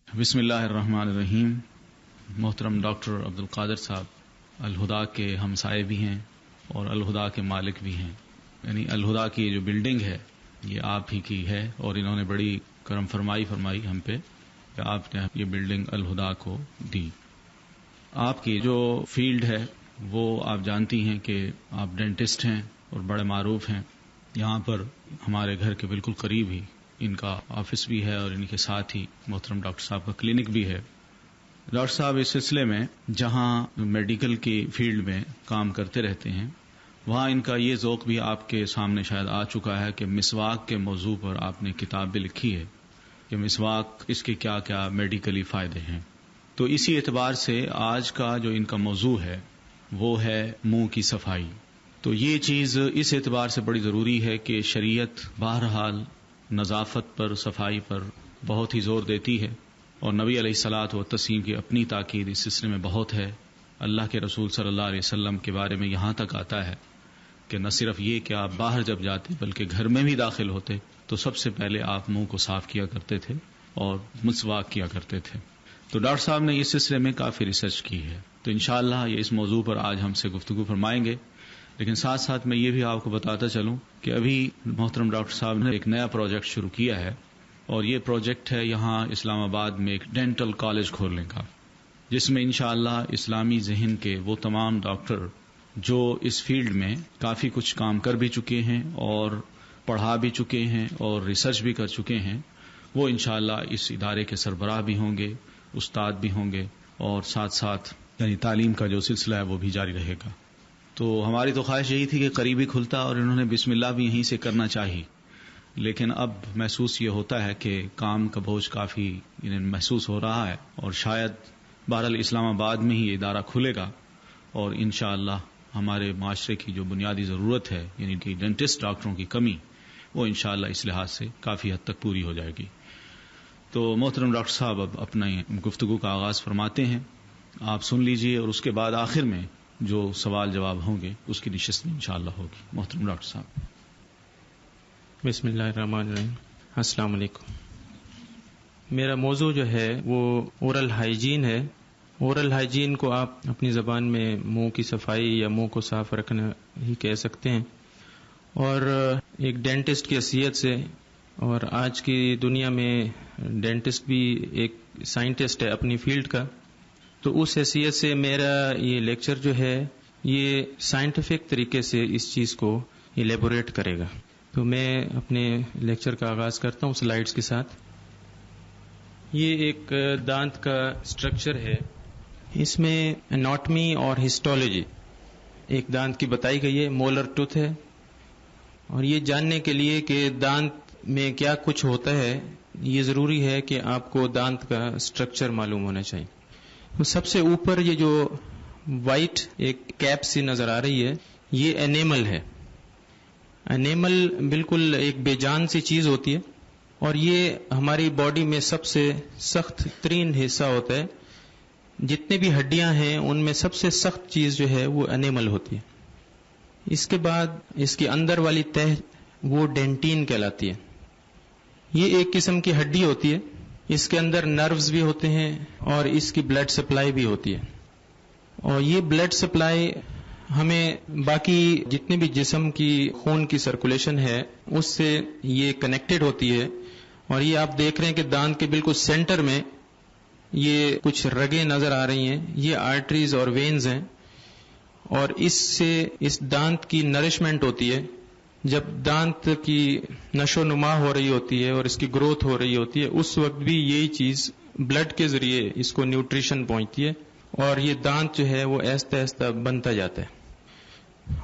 بسم اللہ الرحمن الرحیم. محترم ڈاکٹر عبدالقادر صاحب الہدا کے ہمسائے بھی ہیں اور الہدا کے مالک بھی ہیں. یعنی الہدا کی جو بلڈنگ ہے یہ آپ ہی کی ہے اور انہوں نے بڑی کرم فرمائی ہم پہ کہ آپ نے یہ بلڈنگ الہدا کو دی. آپ کی جو فیلڈ ہے وہ آپ جانتی ہیں کہ آپ ڈینٹسٹ ہیں اور بڑے معروف ہیں. یہاں پر ہمارے گھر کے بالکل قریب ہی ان کا آفس بھی ہے اور ان کے ساتھ ہی محترم ڈاکٹر صاحب کا کلینک بھی ہے. ڈاکٹر صاحب اس سلسلے میں جہاں میڈیکل کی فیلڈ میں کام کرتے رہتے ہیں وہاں ان کا یہ ذوق بھی آپ کے سامنے شاید آ چکا ہے کہ مسواک کے موضوع پر آپ نے کتاب بھی لکھی ہے کہ مسواک اس کے کیا کیا میڈیکلی فائدے ہیں. تو اسی اعتبار سے آج کا جو ان کا موضوع ہے وہ ہے منہ کی صفائی. تو یہ چیز اس اعتبار سے بڑی ضروری ہے کہ شریعت بہرحال نظافت پر صفائی پر بہت ہی زور دیتی ہے اور نبی علیہ الصلاۃ والتسلیم کی اپنی تاکید اس سلسلے میں بہت ہے. اللہ کے رسول صلی اللہ علیہ وسلم کے بارے میں یہاں تک آتا ہے کہ نہ صرف یہ کہ آپ باہر جب جاتے بلکہ گھر میں بھی داخل ہوتے تو سب سے پہلے آپ منہ کو صاف کیا کرتے تھے اور مسواک کیا کرتے تھے. تو ڈاکٹر صاحب نے اس سلسلے میں کافی ریسرچ کی ہے تو انشاءاللہ یہ اس موضوع پر آج ہم سے گفتگو فرمائیں گے. لیکن ساتھ ساتھ میں یہ بھی آپ کو بتاتا چلوں کہ ابھی محترم ڈاکٹر صاحب نے ایک نیا پروجیکٹ شروع کیا ہے اور یہ پروجیکٹ ہے یہاں اسلام آباد میں ایک ڈینٹل کالج کھولنے کا جس میں انشاءاللہ اسلامی ذہن کے وہ تمام ڈاکٹر جو اس فیلڈ میں کافی کچھ کام کر بھی چکے ہیں اور پڑھا بھی چکے ہیں اور ریسرچ بھی کر چکے ہیں وہ انشاءاللہ اس ادارے کے سربراہ بھی ہوں گے، استاد بھی ہوں گے اور ساتھ ساتھ یعنی تعلیم کا جو سلسلہ ہے وہ بھی جاری رہے گا. تو ہماری تو خواہش یہی تھی کہ قریبی کھلتا اور انہوں نے بسم اللہ بھی یہیں سے کرنا چاہی، لیکن اب محسوس یہ ہوتا ہے کہ کام کا بوجھ کافی محسوس ہو رہا ہے اور شاید بہرحال اسلام آباد میں ہی یہ ادارہ کھلے گا اور انشاءاللہ ہمارے معاشرے کی جو بنیادی ضرورت ہے یعنی کہ ڈینٹسٹ ڈاکٹروں کی کمی وہ انشاءاللہ اس لحاظ سے کافی حد تک پوری ہو جائے گی. تو محترم ڈاکٹر صاحب اب اپنا گفتگو کا آغاز فرماتے ہیں، آپ سن لیجئے اور اس کے بعد آخر میں جو سوال جواب ہوں گے اس کی نشست میں انشاءاللہ ہوگی. محترم ڈاکٹر صاحب. بسم اللہ الرحمن الرحیم. السلام علیکم. میرا موضوع جو ہے وہ اورل ہائیجین ہے. اورل ہائیجین کو آپ اپنی زبان میں منہ کی صفائی یا منہ کو صاف رکھنا ہی کہہ سکتے ہیں. اور ایک ڈینٹسٹ کی حیثیت سے اور آج کی دنیا میں ڈینٹسٹ بھی ایک سائنٹسٹ ہے اپنی فیلڈ کا، تو اس حیثیت سے میرا یہ لیکچر جو ہے یہ سائنٹیفک طریقے سے اس چیز کو ایلیبوریٹ کرے گا. تو میں اپنے لیکچر کا آغاز کرتا ہوں سلائیڈز کے ساتھ. یہ ایک دانت کا اسٹرکچر ہے، اس میں اناٹمی اور ہسٹولوجی ایک دانت کی بتائی گئی ہے. مولر ٹوتھ ہے اور یہ جاننے کے لیے کہ دانت میں کیا کچھ ہوتا ہے یہ ضروری ہے کہ آپ کو دانت کا اسٹرکچر معلوم ہونا چاہیے. سب سے اوپر یہ جو وائٹ ایک کیپ سی نظر آ رہی ہے یہ انیمل ہے. انیمل بالکل ایک بے جان سی چیز ہوتی ہے اور یہ ہماری باڈی میں سب سے سخت ترین حصہ ہوتا ہے. جتنے بھی ہڈیاں ہیں ان میں سب سے سخت چیز جو ہے وہ انیمل ہوتی ہے. اس کے بعد اس کی اندر والی تہ وہ ڈینٹین کہلاتی ہے. یہ ایک قسم کی ہڈی ہوتی ہے، اس کے اندر نروز بھی ہوتے ہیں اور اس کی بلڈ سپلائی بھی ہوتی ہے. اور یہ بلڈ سپلائی ہمیں باقی جتنے بھی جسم کی خون کی سرکولیشن ہے اس سے یہ کنیکٹڈ ہوتی ہے. اور یہ آپ دیکھ رہے ہیں کہ دانت کے بالکل سینٹر میں یہ کچھ رگیں نظر آ رہی ہیں، یہ آرٹریز اور وینز ہیں اور اس سے اس دانت کی نرشمنٹ ہوتی ہے. جب دانت کی نشو و نما ہو رہی ہوتی ہے اور اس کی گروتھ ہو رہی ہوتی ہے اس وقت بھی یہی چیز بلڈ کے ذریعے اس کو نیوٹریشن پہنچتی ہے اور یہ دانت جو ہے وہ آہستہ آہستہ بنتا جاتا ہے.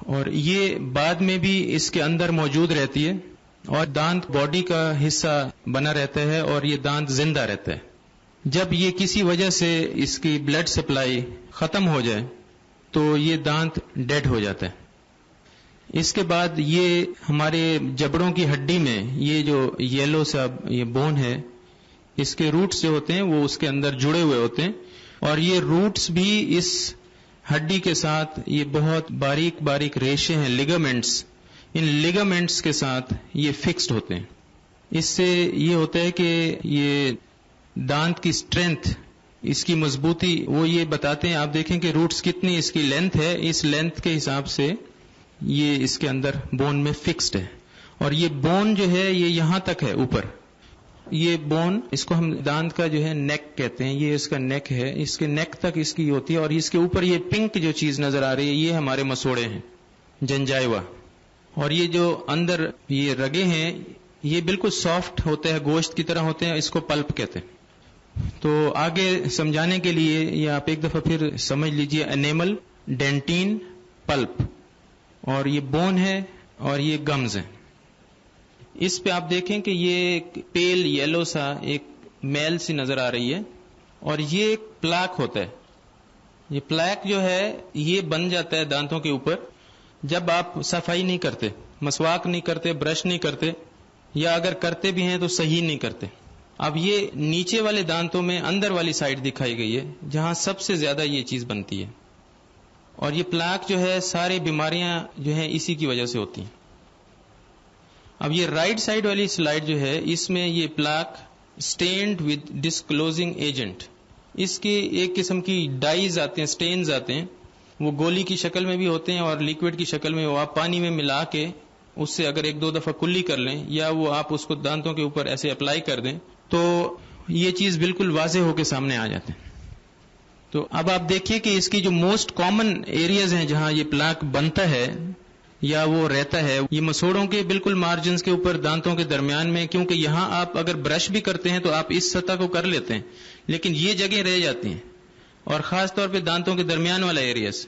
اور یہ بعد میں بھی اس کے اندر موجود رہتی ہے اور دانت باڈی کا حصہ بنا رہتا ہے اور یہ دانت زندہ رہتا ہے. جب یہ کسی وجہ سے اس کی بلڈ سپلائی ختم ہو جائے تو یہ دانت ڈیڈ ہو جاتا ہے. اس کے بعد یہ ہمارے جبڑوں کی ہڈی میں یہ جو یلو سا یہ بون ہے اس کے روٹس جو ہوتے ہیں وہ اس کے اندر جڑے ہوئے ہوتے ہیں اور یہ روٹس بھی اس ہڈی کے ساتھ یہ بہت باریک باریک ریشے ہیں لیگامنٹس، ان لیگامنٹس کے ساتھ یہ فکسڈ ہوتے ہیں. اس سے یہ ہوتا ہے کہ یہ دانت کی اسٹرینتھ، اس کی مضبوطی، وہ یہ بتاتے ہیں. آپ دیکھیں کہ روٹس کتنی اس کی لینتھ ہے، اس لینتھ کے حساب سے یہ اس کے اندر بون میں فکسڈ ہے. اور یہ بون جو ہے یہ یہاں تک ہے اوپر. یہ بون، اس کو ہم دانت کا جو ہے نیک کہتے ہیں، یہ اس کا نیک ہے، اس کے نیک تک اس کی ہوتی ہے. اور اس کے اوپر یہ پنک جو چیز نظر آ رہی ہے یہ ہمارے مسوڑے ہیں، جنجائوا. اور یہ جو اندر یہ رگیں ہیں یہ بالکل سافٹ ہوتے ہیں، گوشت کی طرح ہوتے ہیں، اس کو پلپ کہتے ہیں. تو آگے سمجھانے کے لیے یہ آپ ایک دفعہ پھر سمجھ لیجئے. انیمل، ڈینٹین، پلپ، اور یہ بون ہے اور یہ گمز ہیں. اس پہ آپ دیکھیں کہ یہ ایک پیل یلو سا ایک میل سی نظر آ رہی ہے، اور یہ ایک پلاک ہوتا ہے. یہ پلاک جو ہے یہ بن جاتا ہے دانتوں کے اوپر جب آپ صفائی نہیں کرتے، مسواک نہیں کرتے، برش نہیں کرتے، یا اگر کرتے بھی ہیں تو صحیح نہیں کرتے. اب یہ نیچے والے دانتوں میں اندر والی سائڈ دکھائی گئی ہے جہاں سب سے زیادہ یہ چیز بنتی ہے. اور یہ پلاک جو ہے ساری بیماریاں جو ہیں اسی کی وجہ سے ہوتی ہیں. اب یہ رائٹ سائڈ والی سلائڈ جو ہے اس میں یہ پلاک سٹینڈ ود ڈسکلوزنگ ایجنٹ، اس کے ایک قسم کی ڈائز آتے ہیں، سٹینز آتے ہیں، وہ گولی کی شکل میں بھی ہوتے ہیں اور لیکوڈ کی شکل میں. وہ آپ پانی میں ملا کے اس سے اگر ایک دو دفعہ کلی کر لیں یا وہ آپ اس کو دانتوں کے اوپر ایسے اپلائی کر دیں تو یہ چیز بالکل واضح ہو کے سامنے آ جاتے ہیں. تو اب آپ دیکھیے کہ اس کی جو موسٹ کامن ایریاز ہیں جہاں یہ پلاک بنتا ہے یا وہ رہتا ہے، یہ مسوڑوں کے بالکل مارجنز کے اوپر دانتوں کے درمیان میں. کیونکہ یہاں آپ اگر برش بھی کرتے ہیں تو آپ اس سطح کو کر لیتے ہیں، لیکن یہ جگہیں رہ جاتی ہیں. اور خاص طور پہ دانتوں کے درمیان والا ایریاز،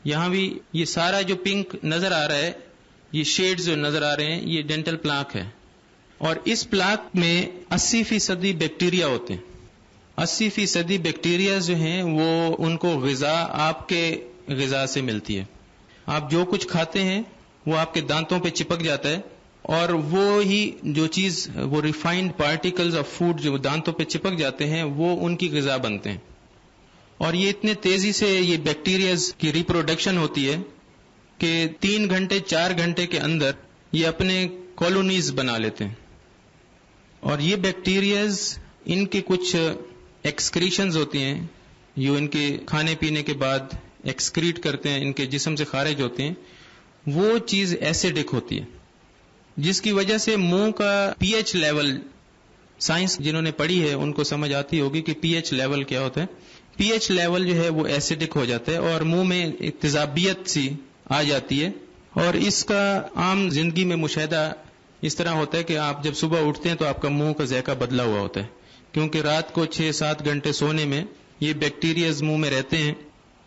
یہاں بھی یہ سارا جو پنک نظر آ رہا ہے، یہ شیڈز جو نظر آ رہے ہیں، یہ ڈینٹل پلاک ہے. اور اس پلاک میں 80% بیکٹیریا ہوتے ہیں. 80% بیکٹیریا جو ہیں وہ ان کو غذا آپ کے غذا سے ملتی ہے. آپ جو کچھ کھاتے ہیں وہ آپ کے دانتوں پہ چپک جاتا ہے، اور وہ ہی جو چیز، وہ ریفائنڈ پارٹیکلز آف فوڈ جو دانتوں پہ چپک جاتے ہیں وہ ان کی غذا بنتے ہیں. اور یہ اتنے تیزی سے یہ بیکٹیریاز کی ریپروڈکشن ہوتی ہے کہ 3 گھنٹے 4 گھنٹے کے اندر یہ اپنے کالونیز بنا لیتے ہیں. اور یہ بیکٹیریاز، ان کے کچھ ایکسکریشنز ہوتی ہیں جو ان کے کھانے پینے کے بعد ایکسکریٹ کرتے ہیں، ان کے جسم سے خارج ہوتے ہیں، وہ چیز ایسیڈک ہوتی ہے، جس کی وجہ سے منہ کا پی ایچ لیول، سائنس جنہوں نے پڑھی ہے ان کو سمجھ آتی ہوگی کہ پی ایچ لیول کیا ہوتا ہے. پی ایچ لیول جو ہے وہ ایسیڈک ہو جاتا ہے اور منہ میں تیزابیت سی آ جاتی ہے. اور اس کا عام زندگی میں مشاہدہ اس طرح ہوتا ہے کہ آپ جب صبح اٹھتے ہیں تو آپ کا منہ کا ذائقہ بدلا ہوا ہوتا ہے، کیونکہ رات کو 6-7 گھنٹے سونے میں یہ بیکٹیریاز منہ میں رہتے ہیں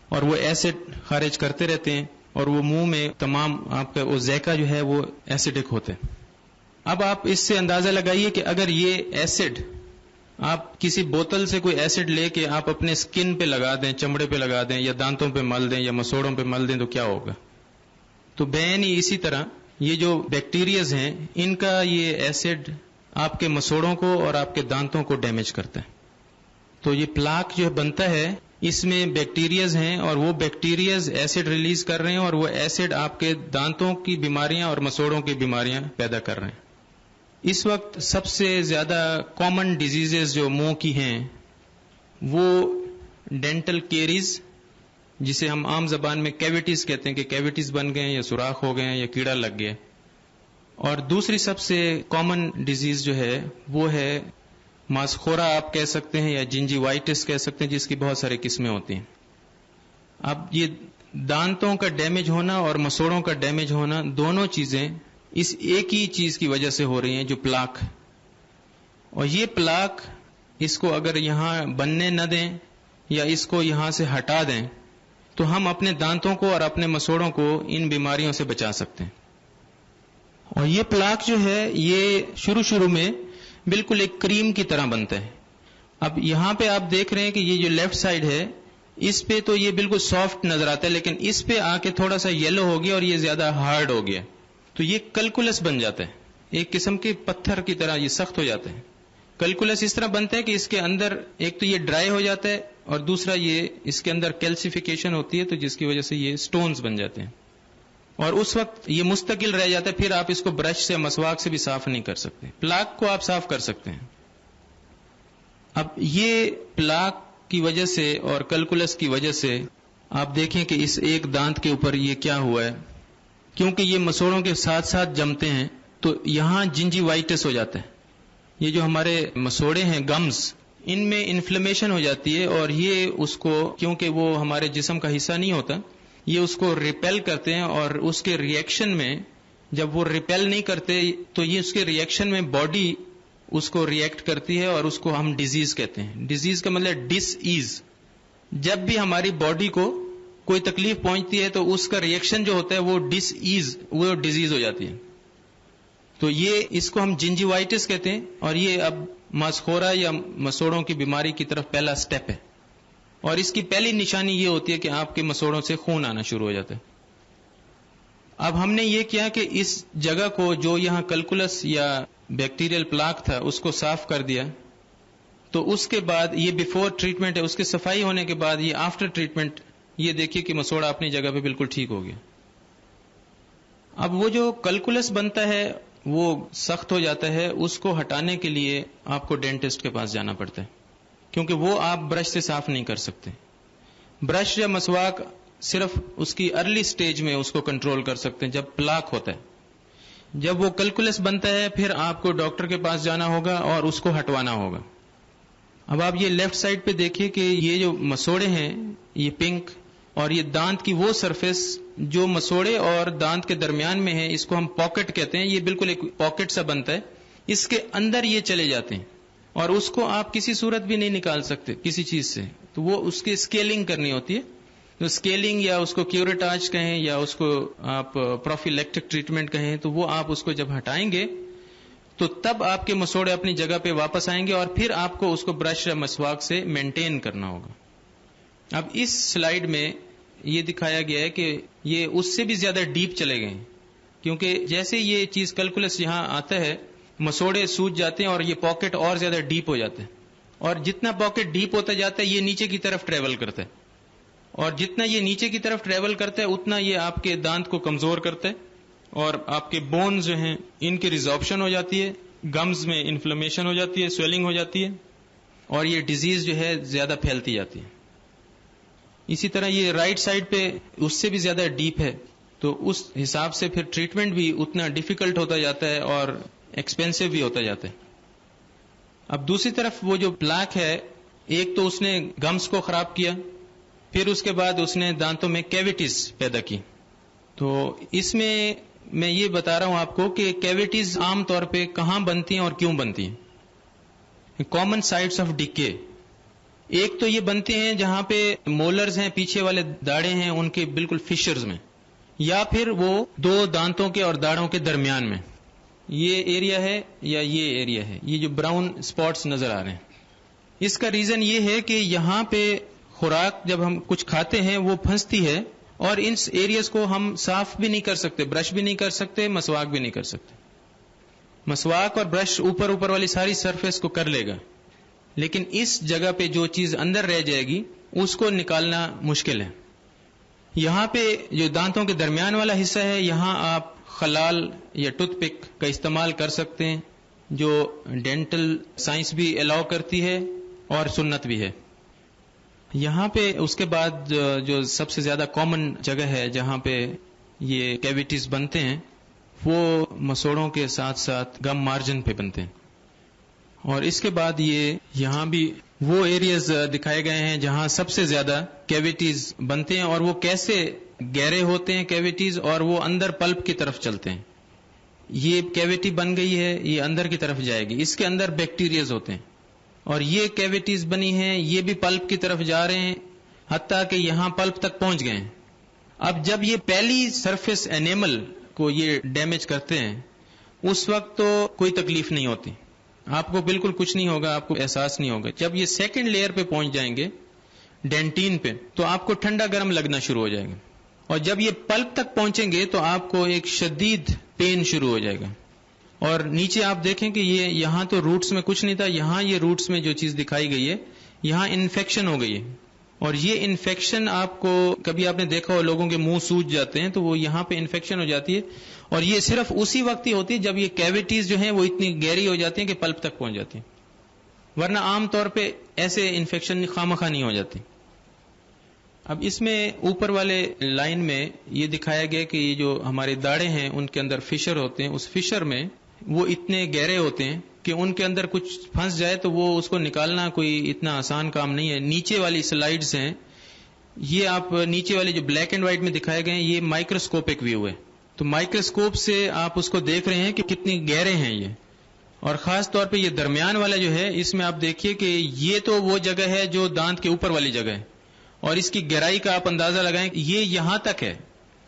اور وہ ایسڈ خارج کرتے رہتے ہیں، اور وہ منہ میں تمام آپ کا وہ ذائقہ جو ہے وہ ایسیڈک ہوتا ہے. اب آپ اس سے اندازہ لگائیے کہ اگر یہ ایسڈ آپ کسی بوتل سے کوئی ایسڈ لے کے آپ اپنے سکن پہ لگا دیں، چمڑے پہ لگا دیں، یا دانتوں پہ مل دیں، یا مسوڑوں پہ مل دیں تو کیا ہوگا؟ تو بین ہی اسی طرح یہ جو بیکٹیریاز ہیں ان کا یہ ایسڈ آپ کے مسوڑوں کو اور آپ کے دانتوں کو ڈیمیج کرتا ہے. تو یہ پلاک جو بنتا ہے اس میں بیکٹیریاز ہیں، اور وہ بیکٹیریاز ایسڈ ریلیز کر رہے ہیں، اور وہ ایسڈ آپ کے دانتوں کی بیماریاں اور مسوڑوں کی بیماریاں پیدا کر رہے ہیں. اس وقت سب سے زیادہ کامن ڈیزیزز جو منہ کی ہیں وہ ڈینٹل کیریز، جسے ہم عام زبان میں کیویٹیز کہتے ہیں کہ کیویٹیز بن گئے یا سوراخ ہو گئے یا کیڑا لگ گیا. اور دوسری سب سے کامن ڈیزیز جو ہے وہ ہے ماسخورا آپ کہہ سکتے ہیں، یا جنجیوائٹس کہہ سکتے ہیں، جس کی بہت ساری قسمیں ہوتی ہیں. اب یہ دانتوں کا ڈیمیج ہونا اور مسوڑوں کا ڈیمیج ہونا دونوں چیزیں اس ایک ہی چیز کی وجہ سے ہو رہی ہیں، جو پلاک. اور یہ پلاک اس کو اگر یہاں بننے نہ دیں یا اس کو یہاں سے ہٹا دیں تو ہم اپنے دانتوں کو اور اپنے مسوڑوں کو ان بیماریوں سے بچا سکتے ہیں. اور یہ پلاک جو ہے یہ شروع میں بالکل ایک کریم کی طرح بنتا ہے. اب یہاں پہ آپ دیکھ رہے ہیں کہ یہ جو لیفٹ سائڈ ہے اس پہ تو یہ بالکل سافٹ نظر آتا ہے، لیکن اس پہ آ کے تھوڑا سا یلو ہو گیا اور یہ زیادہ ہارڈ ہو گیا، تو یہ کلکولس بن جاتا ہے، ایک قسم کے پتھر کی طرح یہ سخت ہو جاتا ہے. کلکولس اس طرح بنتا ہے کہ اس کے اندر ایک تو یہ ڈرائی ہو جاتا ہے اور دوسرا یہ اس کے اندر کیلسیفیکیشن ہوتی ہے، تو جس کی وجہ سے یہ سٹونز بن جاتے ہیں، اور اس وقت یہ مستقل رہ جاتا ہے. پھر آپ اس کو برش سے مسواک سے بھی صاف نہیں کر سکتے. پلاک کو آپ صاف کر سکتے ہیں. اب یہ پلاک کی وجہ سے اور کلکولس کی وجہ سے آپ دیکھیں کہ اس ایک دانت کے اوپر یہ کیا ہوا ہے، کیونکہ یہ مسوڑوں کے ساتھ ساتھ جمتے ہیں تو یہاں جنجیوائٹس ہو جاتا ہے. یہ جو ہمارے مسوڑے ہیں گمز، ان میں انفلیمیشن ہو جاتی ہے، اور یہ اس کو، کیونکہ وہ ہمارے جسم کا حصہ نہیں ہوتا، یہ اس کو ریپیل کرتے ہیں، اور اس کے ریئیکشن میں جب وہ ریپیل نہیں کرتے تو یہ اس کے ریئیکشن میں باڈی اس کو ریئیکٹ کرتی ہے، اور اس کو ہم ڈیزیز کہتے ہیں. ڈیزیز کا مطلب ڈس ایز. جب بھی ہماری باڈی کو کوئی تکلیف پہنچتی ہے تو اس کا ریئیکشن جو ہوتا ہے وہ ڈس ایز، وہ ڈیزیز ہو جاتی ہے. تو یہ اس کو ہم جنجیوائٹس کہتے ہیں، اور یہ اب ماسخورا یا مسوڑوں کی بیماری کی طرف پہلا سٹیپ ہے. اور اس کی پہلی نشانی یہ ہوتی ہے کہ آپ کے مسوڑوں سے خون آنا شروع ہو جاتا ہے. اب ہم نے یہ کیا کہ اس جگہ کو جو یہاں کلکولس یا بیکٹیریل پلاک تھا اس کو صاف کر دیا. تو اس کے بعد یہ بیفور ٹریٹمنٹ ہے، اس کی صفائی ہونے کے بعد یہ آفٹر ٹریٹمنٹ، یہ دیکھیے کہ مسوڑا اپنی جگہ پہ بالکل ٹھیک ہو گیا. اب وہ جو کلکولس بنتا ہے وہ سخت ہو جاتا ہے، اس کو ہٹانے کے لیے آپ کو ڈینٹسٹ کے پاس جانا پڑتا ہے، کیونکہ وہ آپ برش سے صاف نہیں کر سکتے. برش یا مسواک صرف اس کی ارلی سٹیج میں اس کو کنٹرول کر سکتے ہیں، جب پلاک ہوتا ہے. جب وہ کلکولس بنتا ہے پھر آپ کو ڈاکٹر کے پاس جانا ہوگا اور اس کو ہٹوانا ہوگا. اب آپ یہ لیفٹ سائڈ پہ دیکھیے کہ یہ جو مسوڑے ہیں یہ پنک، اور یہ دانت کی وہ سرفیس جو مسوڑے اور دانت کے درمیان میں ہے، اس کو ہم پاکٹ کہتے ہیں. یہ بالکل ایک پاکٹ سا بنتا ہے، اس کے اندر یہ چلے جاتے ہیں، اور اس کو آپ کسی صورت بھی نہیں نکال سکتے کسی چیز سے. تو وہ اس کی اسکیلنگ کرنی ہوتی ہے. تو اسکیلنگ یا اس کو کیوریٹاج کہیں یا اس کو آپ پروفیلیکٹک ٹریٹمنٹ کہیں، تو وہ آپ اس کو جب ہٹائیں گے تو تب آپ کے مسوڑے اپنی جگہ پہ واپس آئیں گے، اور پھر آپ کو اس کو برش یا مسواک سے مینٹین کرنا ہوگا. اب اس سلائیڈ میں یہ دکھایا گیا ہے کہ یہ اس سے بھی زیادہ ڈیپ چلے گئے ہیں، کیونکہ جیسے یہ چیز کلکولس یہاں آتا ہے مسوڑے سوج جاتے ہیں اور یہ پاکٹ اور زیادہ ڈیپ ہو جاتا ہے، اور جتنا پاکٹ ڈیپ ہوتا جاتا ہے یہ نیچے کی طرف ٹریول کرتا ہے، اور جتنا یہ نیچے کی طرف ٹریول کرتا ہے اتنا یہ آپ کے دانت کو کمزور کرتا ہے، اور آپ کے بونز جو ہیں ان کی ریزارپشن ہو جاتی ہے، گمز میں انفلیمیشن ہو جاتی ہے، سویلنگ ہو جاتی ہے، اور یہ ڈیزیز جو ہے زیادہ پھیلتی جاتی ہے. اسی طرح یہ رائٹ سائڈ پہ اس سے بھی زیادہ ڈیپ ہے، تو اس حساب سے پھر ٹریٹمنٹ بھی اتنا ڈیفیکلٹ ہوتا جاتا ہے اور ایکسپینسو بھی ہوتا جاتا ہے. اب دوسری طرف وہ جو پلاک ہے، ایک تو اس نے گمز کو خراب کیا، پھر اس کے بعد اس نے دانتوں میں کیویٹیز پیدا کی. تو اس میں یہ بتا رہا ہوں آپ کو کہ کیویٹیز عام طور پہ کہاں بنتی ہیں اور کیوں بنتی ہیں. کامن سائٹس آف ڈیکے، ایک تو یہ بنتے ہیں جہاں پہ مولرز ہیں، پیچھے والے داڑے ہیں ان کے بالکل فشرز میں، یا پھر وہ دو دانتوں کے اور داڑوں کے درمیان میں. یہ ایریا ہے یا یہ ایریا ہے، یہ جو براؤن سپاٹس نظر آ رہے ہیں. اس کا ریزن یہ ہے کہ یہاں پہ خوراک جب ہم کچھ کھاتے ہیں وہ پھنستی ہے، اور ان ایریاز کو ہم صاف بھی نہیں کر سکتے، برش بھی نہیں کر سکتے، مسواک بھی نہیں کر سکتے. مسواک اور برش اوپر والی ساری سرفیس کو کر لے گا، لیکن اس جگہ پہ جو چیز اندر رہ جائے گی اس کو نکالنا مشکل ہے. یہاں پہ جو دانتوں کے درمیان والا حصہ ہے، یہاں آپ خلال یا ٹوتھ پک کا استعمال کر سکتے ہیں، جو ڈینٹل سائنس بھی الاؤ کرتی ہے اور سنت بھی ہے. یہاں پہ اس کے بعد جو سب سے زیادہ کامن جگہ ہے جہاں پہ یہ کیویٹیز بنتے ہیں، وہ مسوڑوں کے ساتھ ساتھ گم مارجن پہ بنتے ہیں. اور اس کے بعد یہاں بھی وہ ایریاز دکھائے گئے ہیں جہاں سب سے زیادہ کیویٹیز بنتے ہیں، اور وہ کیسے گہرے ہوتے ہیں کیویٹیز، اور وہ اندر پلپ کی طرف چلتے ہیں. یہ کیویٹی بن گئی ہے، یہ اندر کی طرف جائے گی، اس کے اندر بیکٹیریاز ہوتے ہیں، اور یہ کیویٹیز بنی ہیں، یہ بھی پلپ کی طرف جا رہے ہیں، حتیٰ کہ یہاں پلپ تک پہنچ گئے ہیں. اب جب یہ پہلی سرفیس اینیمل کو یہ ڈیمیج کرتے ہیں اس وقت تو کوئی تکلیف نہیں ہوتی، آپ کو بالکل کچھ نہیں ہوگا، آپ کو احساس نہیں ہوگا. جب یہ سیکنڈ لیئر پہ پہنچ جائیں گے، ڈینٹین پہ، تو آپ کو ٹھنڈا گرم لگنا شروع ہو جائے گا، اور جب یہ پلپ تک پہنچیں گے تو آپ کو ایک شدید پین شروع ہو جائے گا. اور نیچے آپ دیکھیں کہ یہاں تو روٹس میں کچھ نہیں تھا، یہاں یہ روٹس میں جو چیز دکھائی گئی ہے یہاں انفیکشن ہو گئی ہے. اور یہ انفیکشن آپ کو کبھی آپ نے دیکھا ہو لوگوں کے منہ سوج جاتے ہیں تو وہ یہاں پہ انفیکشن ہو جاتی ہے، اور یہ صرف اسی وقت ہی ہوتی ہے جب یہ کیویٹیز جو ہیں وہ اتنی گہری ہو جاتی ہیں کہ پلپ تک پہنچ جاتی ہیں. ورنہ عام طور پہ ایسے انفیکشن خواہ نہیں ہو جاتی. اب اس میں اوپر والے لائن میں یہ دکھایا گیا کہ یہ جو ہمارے داڑے ہیں ان کے اندر فشر ہوتے ہیں، اس فشر میں وہ اتنے گہرے ہوتے ہیں کہ ان کے اندر کچھ پھنس جائے تو وہ اس کو نکالنا کوئی اتنا آسان کام نہیں ہے. نیچے والی سلائیڈز ہیں، یہ آپ نیچے والے جو بلیک اینڈ وائٹ میں دکھائے گئے ہیں، یہ مائکروسکوپک ویو ہے. تو مائکروسکوپ سے آپ اس کو دیکھ رہے ہیں کہ کتنی گہرے ہیں یہ. اور خاص طور پہ یہ درمیان والا جو ہے، اس میں آپ دیکھیے کہ یہ تو وہ جگہ ہے جو دانت کے اوپر والی جگہ ہے، اور اس کی گہرائی کا آپ اندازہ لگائیں کہ یہ یہاں تک ہے.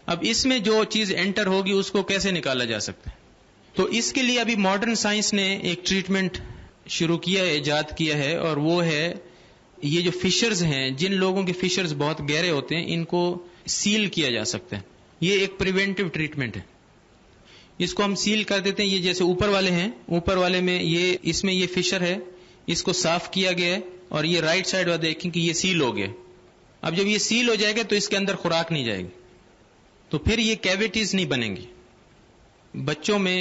اب اس میں جو چیز انٹر ہوگی اس کو کیسے نکالا جا سکتا ہے؟ تو اس کے لیے ابھی ماڈرن سائنس نے ایک ٹریٹمنٹ شروع کیا ہے، ایجاد کیا ہے، اور وہ ہے یہ جو فشرز ہیں، جن لوگوں کے فشرز بہت گہرے ہوتے ہیں، ان کو سیل کیا جا سکتا ہے. یہ ایک پریونٹیو ٹریٹمنٹ ہے. اس کو ہم سیل کر دیتے ہیں. یہ جیسے اوپر والے ہیں، اوپر والے میں اس میں یہ فشر ہے، اس کو صاف کیا گیا ہے، اور یہ رائٹ سائڈ والا دیکھیں کہ یہ سیل ہو گیا. اب جب یہ سیل ہو جائے گا تو اس کے اندر خوراک نہیں جائے گی، تو پھر یہ کیویٹیز نہیں بنیں گی. بچوں میں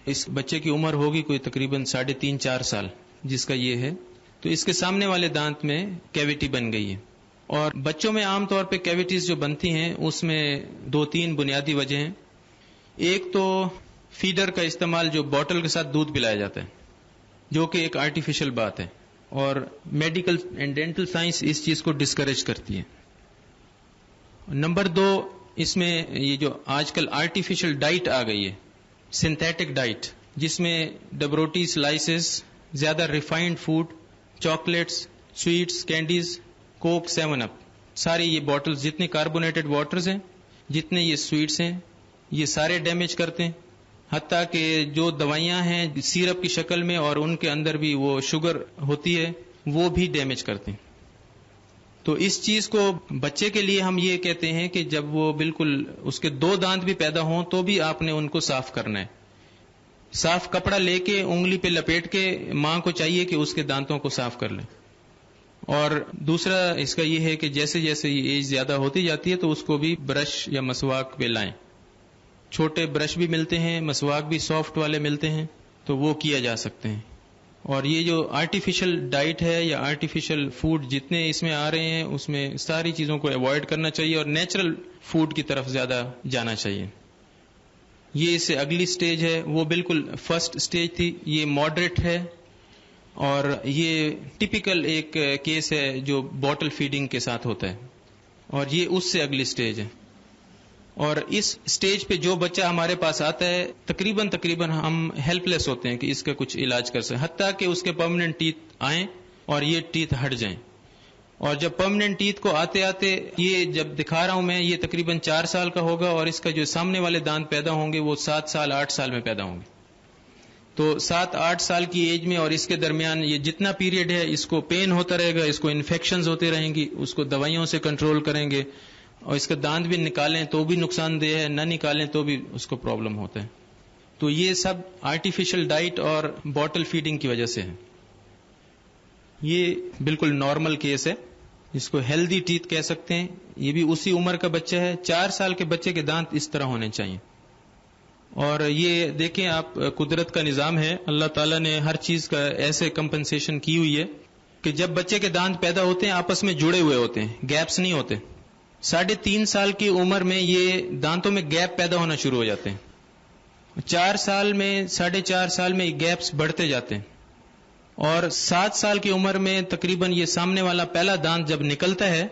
اس بچے کی عمر ہوگی کوئی تقریباً 3.5-4 سال، جس کا یہ ہے، تو اس کے سامنے والے دانت میں کیویٹی بن گئی ہے. اور بچوں میں عام طور پہ کیویٹیز جو بنتی ہیں اس میں 2-3 بنیادی وجہ ہیں. ایک تو فیڈر کا استعمال، جو بوٹل کے ساتھ دودھ پلایا جاتا ہے، جو کہ ایک آرٹیفیشل بات ہے، اور میڈیکل اینڈ ڈینٹل سائنس اس چیز کو ڈسکریج کرتی ہے. نمبر 2، اس میں یہ جو آج کل آرٹیفیشل ڈائٹ آ گئی ہے، سنتھیٹک ڈائٹ، جس میں ڈبروٹی سلائسز، زیادہ refined food, chocolates, sweets, candies, Coke, 7 up, ساری یہ بوٹلز، جتنے کاربونیٹڈ واٹرز ہیں، جتنے یہ سویٹس ہیں، یہ سارے ڈیمیج کرتے ہیں. حتیٰ کہ جو دوائیاں ہیں سیرپ کی شکل میں، اور ان کے اندر بھی وہ شوگر ہوتی ہے، وہ بھی ڈیمیج کرتے ہیں. تو اس چیز کو بچے کے لیے ہم یہ کہتے ہیں کہ جب وہ بالکل اس کے 2 دانت بھی پیدا ہوں تو بھی آپ نے ان کو صاف کرنا ہے. صاف کپڑا لے کے انگلی پہ لپیٹ کے ماں کو چاہیے کہ اس کے دانتوں کو صاف کر لیں. اور دوسرا اس کا یہ ہے کہ جیسے جیسے یہ ایج زیادہ ہوتی جاتی ہے تو اس کو بھی برش یا مسواک پہ لائیں. چھوٹے برش بھی ملتے ہیں، مسواک بھی سافٹ والے ملتے ہیں، تو وہ کیا جا سکتے ہیں. اور یہ جو آرٹیفیشل ڈائٹ ہے یا آرٹیفیشل فوڈ جتنے اس میں آ رہے ہیں، اس میں ساری چیزوں کو ایوائڈ کرنا چاہیے اور نیچرل فوڈ کی طرف زیادہ جانا چاہیے. یہ اس سے اگلی سٹیج ہے، وہ بالکل فرسٹ سٹیج تھی، یہ ماڈریٹ ہے، اور یہ ٹپیکل ایک کیس ہے جو بوٹل فیڈنگ کے ساتھ ہوتا ہے، اور یہ اس سے اگلی سٹیج ہے. اور اس سٹیج پہ جو بچہ ہمارے پاس آتا ہے تقریباً ہم ہیلپ لیس ہوتے ہیں کہ اس کا کچھ علاج کر سکیں، حتیٰ کہ اس کے پرماننٹ ٹیتھ آئیں اور یہ ٹیتھ ہٹ جائیں. اور جب پرماننٹ ٹیتھ کو آتے آتے، یہ جب دکھا رہا ہوں میں، یہ تقریباً 4 سال کا ہوگا، اور اس کا جو سامنے والے دانت پیدا ہوں گے وہ 7 سال 8 سال میں پیدا ہوں گے. تو 7-8 سال کی ایج میں اور اس کے درمیان یہ جتنا پیریڈ ہے، اس کو پین ہوتا رہے گا، اس کو انفیکشنز ہوتے رہیں گی، اس کو دوائیوں سے کنٹرول کریں گے، اور اس کا دانت بھی نکالیں تو بھی نقصان دہ ہے، نہ نکالیں تو بھی اس کو پرابلم ہوتا ہے. تو یہ سب آرٹیفیشل ڈائٹ اور بوٹل فیڈنگ کی وجہ سے ہے. یہ بالکل نارمل کیس ہے، جس کو ہیلدی ٹیتھ کہہ سکتے ہیں. یہ بھی اسی عمر کا بچہ ہے، 4 سال کے بچے کے دانت اس طرح ہونے چاہیے. اور یہ دیکھیں آپ، قدرت کا نظام ہے، اللہ تعالیٰ نے ہر چیز کا ایسے کمپنسیشن کی ہوئی ہے کہ جب بچے کے دانت پیدا ہوتے ہیں آپس میں جڑے ہوئے ہوتے ہیں، گیپس نہیں ہوتے. 3.5 سال کی عمر میں یہ دانتوں میں گیپ پیدا ہونا شروع ہو جاتے ہیں. 4 سال میں، 4.5 سال میں یہ گیپس بڑھتے جاتے ہیں، اور 7 سال کی عمر میں تقریباً یہ سامنے والا پہلا دانت جب نکلتا ہے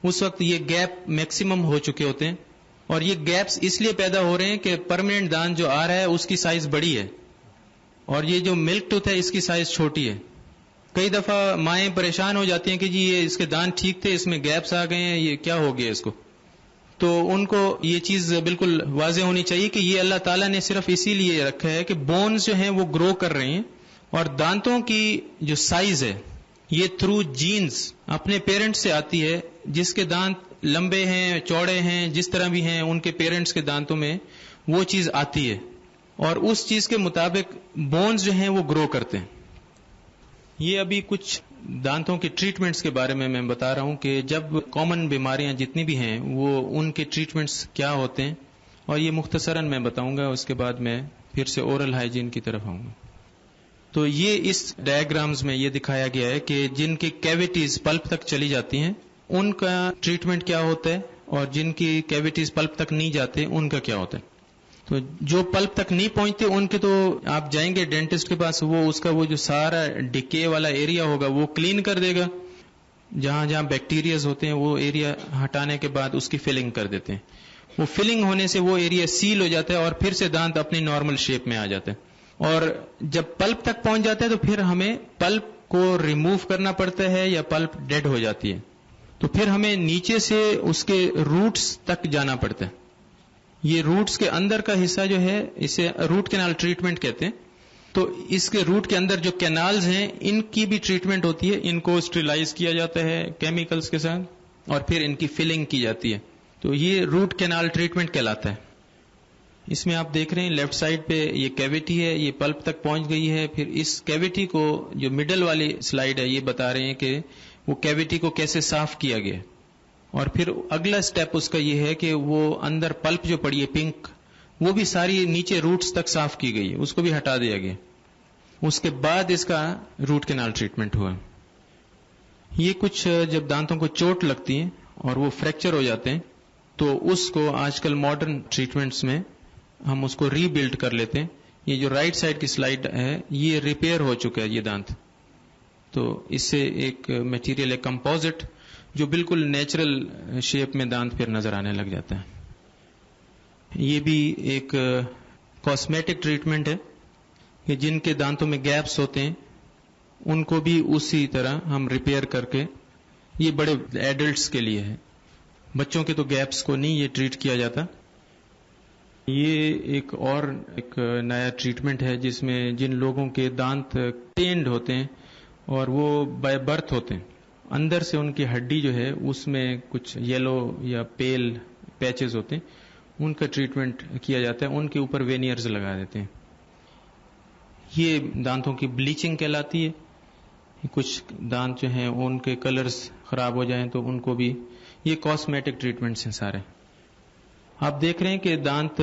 اس وقت یہ گیپ میکسیمم ہو چکے ہوتے ہیں. اور یہ گیپس اس لیے پیدا ہو رہے ہیں کہ پرماننٹ دانت جو آ رہا ہے اس کی سائز بڑی ہے، اور یہ جو ملک ٹوتھ ہے اس کی سائز چھوٹی ہے. کئی دفعہ مائیں پریشان ہو جاتی ہیں کہ جی یہ اس کے دانت ٹھیک تھے، اس میں گیپس آ گئے ہیں، یہ کیا ہو گیا اس کو. تو ان کو یہ چیز بالکل واضح ہونی چاہیے کہ یہ اللہ تعالیٰ نے صرف اسی لیے رکھا ہے کہ بونز جو ہیں وہ گرو کر رہے ہیں، اور دانتوں کی جو سائز ہے یہ تھرو جینز اپنے پیرنٹ سے آتی ہے. جس کے دانت لمبے ہیں، چوڑے ہیں، جس طرح بھی ہیں، ان کے پیرنٹس کے دانتوں میں وہ چیز آتی ہے، اور اس چیز کے مطابق بونز جو ہیں وہ گرو کرتے ہیں. یہ ابھی کچھ دانتوں کے ٹریٹمنٹس کے بارے میں بتا رہا ہوں کہ جب کامن بیماریاں جتنی بھی ہیں وہ ان کے ٹریٹمنٹس کیا ہوتے ہیں، اور یہ مختصراً میں بتاؤں گا، اس کے بعد میں پھر سے اورل ہائیجین کی طرف آؤں گا. تو یہ اس ڈائیگرامز میں یہ دکھایا گیا ہے کہ جن کی کیویٹیز پلپ تک چلی جاتی ہیں ان کا ٹریٹمنٹ کیا ہوتا ہے، اور جن کی کیویٹیز پلپ تک نہیں جاتے ان کا کیا ہوتا ہے. تو جو پلپ تک نہیں پہنچتے ان کے تو آپ جائیں گے ڈینٹسٹ کے پاس، وہ اس کا وہ جو سارا ڈکے والا ایریا ہوگا وہ کلین کر دے گا، جہاں جہاں بیکٹیریاز ہوتے ہیں وہ ایریا ہٹانے کے بعد اس کی فلنگ کر دیتے ہیں. وہ فلنگ ہونے سے وہ ایریا سیل ہو جاتا ہے اور پھر سے دانت اپنی نارمل شیپ میں آ جاتا ہے. اور جب پلپ تک پہنچ جاتا ہے تو پھر ہمیں پلپ کو ریموو کرنا پڑتا ہے یا پلپ ڈیڈ ہو جاتی ہے، تو پھر ہمیں نیچے سے اس کے روٹس تک جانا پڑتا ہے. یہ روٹس کے اندر کا حصہ جو ہے اسے روٹ کینال ٹریٹمنٹ کہتے ہیں. تو اس کے روٹ کے اندر جو کینالز ہیں ان کی بھی ٹریٹمنٹ ہوتی ہے، ان کو اسٹریلائز کیا جاتا ہے کیمیکلز کے ساتھ اور پھر ان کی فلنگ کی جاتی ہے. تو یہ روٹ کینال ٹریٹمنٹ کہلاتا ہے. اس میں آپ دیکھ رہے ہیں لیفٹ سائڈ پہ یہ کیویٹی ہے، یہ پلپ تک پہنچ گئی ہے. پھر اس کیویٹی کو جو مڈل والی سلائیڈ ہے یہ بتا رہے ہیں کہ وہ کیویٹی کو کیسے صاف کیا گیا، اور پھر اگلا سٹیپ اس کا یہ ہے کہ وہ اندر پلپ جو پڑی ہے پنک وہ بھی ساری نیچے روٹس تک صاف کی گئی ہے، اس کو بھی ہٹا دیا گیا. اس کے بعد اس کا روٹ کینال ٹریٹمنٹ ہوا. یہ کچھ جب دانتوں کو چوٹ لگتی ہے اور وہ فریکچر ہو جاتے ہیں تو اس کو آج کل ماڈرن ٹریٹمنٹس میں ہم اس کو ری بلڈ کر لیتے ہیں. یہ جو رائٹ سائڈ کی سلائیڈ ہے یہ ریپیئر ہو چکا ہے یہ دانت. تو اس سے ایک میٹیریل ہے کمپوزٹ جو بالکل نیچرل شیپ میں دانت پھر نظر آنے لگ جاتا ہے. یہ بھی ایک کاسمیٹک ٹریٹمنٹ ہے کہ جن کے دانتوں میں گیپس ہوتے ہیں ان کو بھی اسی طرح ہم ریپیئر کر کے، یہ بڑے ایڈلٹس کے لیے ہے، بچوں کے تو گیپس کو نہیں یہ ٹریٹ کیا جاتا. یہ ایک اور ایک نیا ٹریٹمنٹ ہے جس میں جن لوگوں کے دانت ٹینڈ ہوتے ہیں اور وہ بائی برتھ ہوتے ہیں، اندر سے ان کی ہڈی جو ہے اس میں کچھ یلو یا پیل پیچز ہوتے ہیں، ان کا ٹریٹمنٹ کیا جاتا ہے. ان کے اوپر وینئرز لگا دیتے ہیں. یہ دانتوں کی بلیچنگ کہلاتی ہے. کچھ دانت جو ہیں ان کے کلرز خراب ہو جائیں تو ان کو بھی، یہ کاسمیٹک ٹریٹمنٹس ہیں سارے. آپ دیکھ رہے ہیں کہ دانت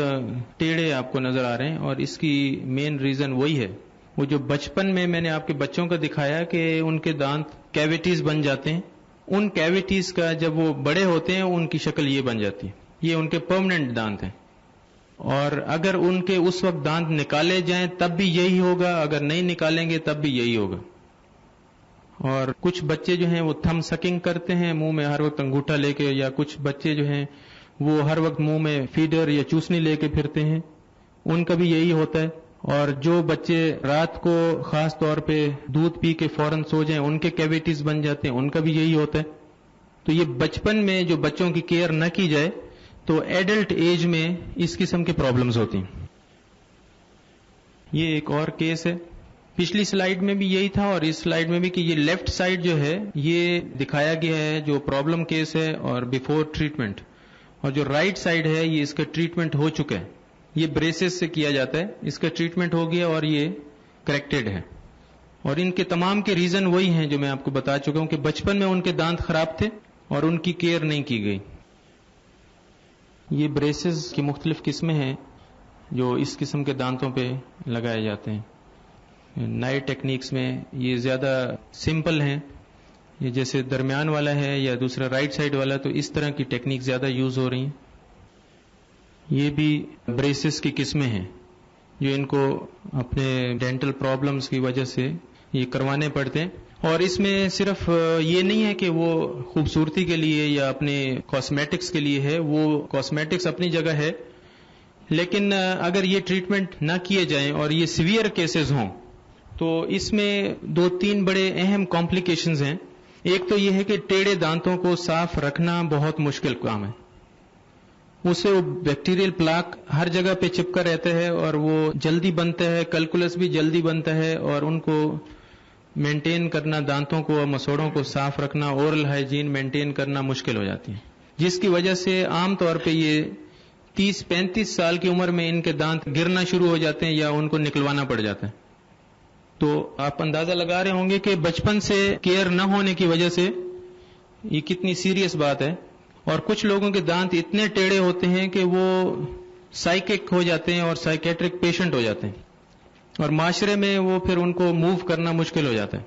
ٹیڑھے آپ کو نظر آ رہے ہیں، اور اس کی مین ریزن وہی ہے، وہ جو بچپن میں نے آپ کے بچوں کا دکھایا کہ ان کے دانت کیویٹیز بن جاتے ہیں، ان کیویٹیز کا جب وہ بڑے ہوتے ہیں ان کی شکل یہ بن جاتی ہے. یہ ان کے پرماننٹ دانت ہیں، اور اگر ان کے اس وقت دانت نکالے جائیں تب بھی یہی ہوگا، اگر نہیں نکالیں گے تب بھی یہی ہوگا. اور کچھ بچے جو ہیں وہ تھم سکنگ کرتے ہیں، منہ میں ہر وقت انگوٹھا لے کے، یا کچھ بچے جو ہیں وہ ہر وقت منہ میں فیڈر یا چوسنی لے کے پھرتے ہیں، ان کا بھی یہی ہوتا ہے. اور جو بچے رات کو خاص طور پہ دودھ پی کے فوراً سو جائیں ان کے کیویٹیز بن جاتے ہیں، ان کا بھی یہی ہوتا ہے. تو یہ بچپن میں جو بچوں کی کیئر نہ کی جائے تو ایڈلٹ ایج میں اس قسم کے پرابلمز ہوتی ہیں. یہ ایک اور کیس ہے، پچھلی سلائیڈ میں بھی یہی تھا اور اس سلائیڈ میں بھی، کہ یہ لیفٹ سائیڈ جو ہے یہ دکھایا گیا ہے جو پرابلم کیس ہے اور بیفور ٹریٹمنٹ، اور جو رائٹ سائیڈ ہے یہ اس کا ٹریٹمنٹ ہو چکا ہے. یہ بریسز سے کیا جاتا ہے، اس کا ٹریٹمنٹ ہو گیا اور یہ کریکٹڈ ہے. اور ان کے تمام کے ریزن وہی ہیں جو میں آپ کو بتا چکا ہوں کہ بچپن میں ان کے دانت خراب تھے اور ان کی کیئر نہیں کی گئی. یہ بریسز کی مختلف قسمیں ہیں جو اس قسم کے دانتوں پہ لگائے جاتے ہیں. نئے ٹیکنیکس میں یہ زیادہ سمپل ہیں، یہ جیسے درمیان والا ہے یا دوسرا رائٹ سائیڈ والا، تو اس طرح کی ٹیکنیک زیادہ یوز ہو رہی ہیں. یہ بھی بریسز کی قسمیں ہیں جو ان کو اپنے ڈینٹل پرابلمز کی وجہ سے یہ کروانے پڑتے ہیں. اور اس میں صرف یہ نہیں ہے کہ وہ خوبصورتی کے لیے یا اپنے کاسمیٹکس کے لیے ہے، وہ کاسمیٹکس اپنی جگہ ہے، لیکن اگر یہ ٹریٹمنٹ نہ کیے جائیں اور یہ سیویئر کیسز ہوں تو اس میں 2-3 بڑے اہم کمپلیکیشنز ہیں. ایک تو یہ ہے کہ ٹیڑھے دانتوں کو صاف رکھنا بہت مشکل کام ہے. اس سے وہ بیکٹیریل پلاک ہر جگہ پہ چپکا رہتا ہے اور وہ جلدی بنتا ہے، کیلکولس بھی جلدی بنتا ہے، اور ان کو مینٹین کرنا، دانتوں کو اور مسوڑوں کو صاف رکھنا، اورل ہائیجین مینٹین کرنا مشکل ہو جاتی ہے، جس کی وجہ سے عام طور پہ یہ 30-35 سال کی عمر میں ان کے دانت گرنا شروع ہو جاتے ہیں یا ان کو نکلوانا پڑ جاتا ہے. تو آپ اندازہ لگا رہے ہوں گے کہ بچپن سے کیئر نہ ہونے کی وجہ سے یہ کتنی سیریس بات ہے. اور کچھ لوگوں کے دانت اتنے ٹیڑھے ہوتے ہیں کہ وہ سائیکک ہو جاتے ہیں اور سائیکیٹرک پیشنٹ ہو جاتے ہیں. اور معاشرے میں وہ پھر ان کو موو کرنا مشکل ہو جاتا ہے.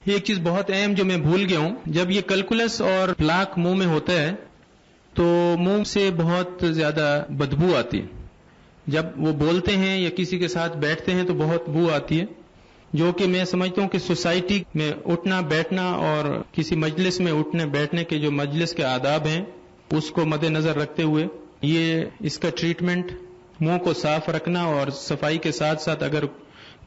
ایک چیز بہت اہم جو میں بھول گیا ہوں، جب یہ کلکولس اور پلاک منہ میں ہوتا ہے تو منہ سے بہت زیادہ بدبو آتی ہے. جب وہ بولتے ہیں یا کسی کے ساتھ بیٹھتے ہیں تو بہت بو آتی ہے، جو کہ میں سمجھتا ہوں کہ سوسائٹی میں اٹھنا بیٹھنا اور کسی مجلس میں اٹھنے بیٹھنے کے جو مجلس کے آداب ہیں اس کو مد نظر رکھتے ہوئے یہ اس کا ٹریٹمنٹ منہ کو صاف رکھنا اور صفائی کے ساتھ ساتھ اگر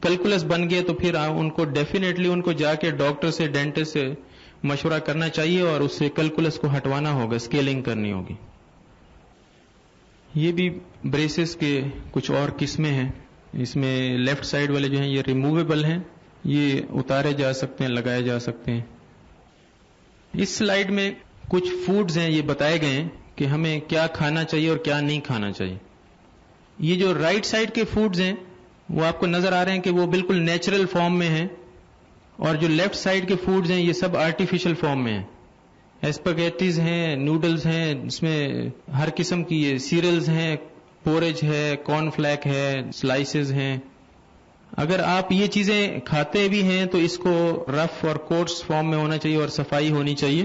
کلکولس بن گئے تو پھر ان کو ڈیفینیٹلی ان کو جا کے ڈاکٹر سے ڈینٹسٹ سے مشورہ کرنا چاہیے اور اس سے کلکولس کو ہٹوانا ہوگا، اسکیلنگ کرنی ہوگی. یہ بھی بریسز کے کچھ اور قسمیں ہیں. اس میں لیفٹ سائڈ والے جو ہیں یہ ریموویبل ہیں، یہ اتارے جا سکتے ہیں، لگائے جا سکتے ہیں. اس سلائیڈ میں کچھ فوڈز ہیں، یہ بتائے گئے ہیں کہ ہمیں کیا کھانا چاہیے اور کیا نہیں کھانا چاہیے. یہ جو رائٹ سائڈ کے فوڈز ہیں وہ آپ کو نظر آ رہے ہیں کہ وہ بالکل نیچرل فارم میں ہیں، اور جو لیفٹ سائڈ کے فوڈز ہیں یہ سب آرٹیفیشل فارم میں ہیں. ایسپیگیٹیز ہیں، نوڈلز ہیں، اس میں ہر قسم کی یہ سیریلز ہیں، پورج ہے، کارن فلیک ہے، سلائسز ہیں. اگر آپ یہ چیزیں کھاتے بھی ہیں تو اس کو رف اور کوٹس فارم میں ہونا چاہیے اور صفائی ہونی چاہیے.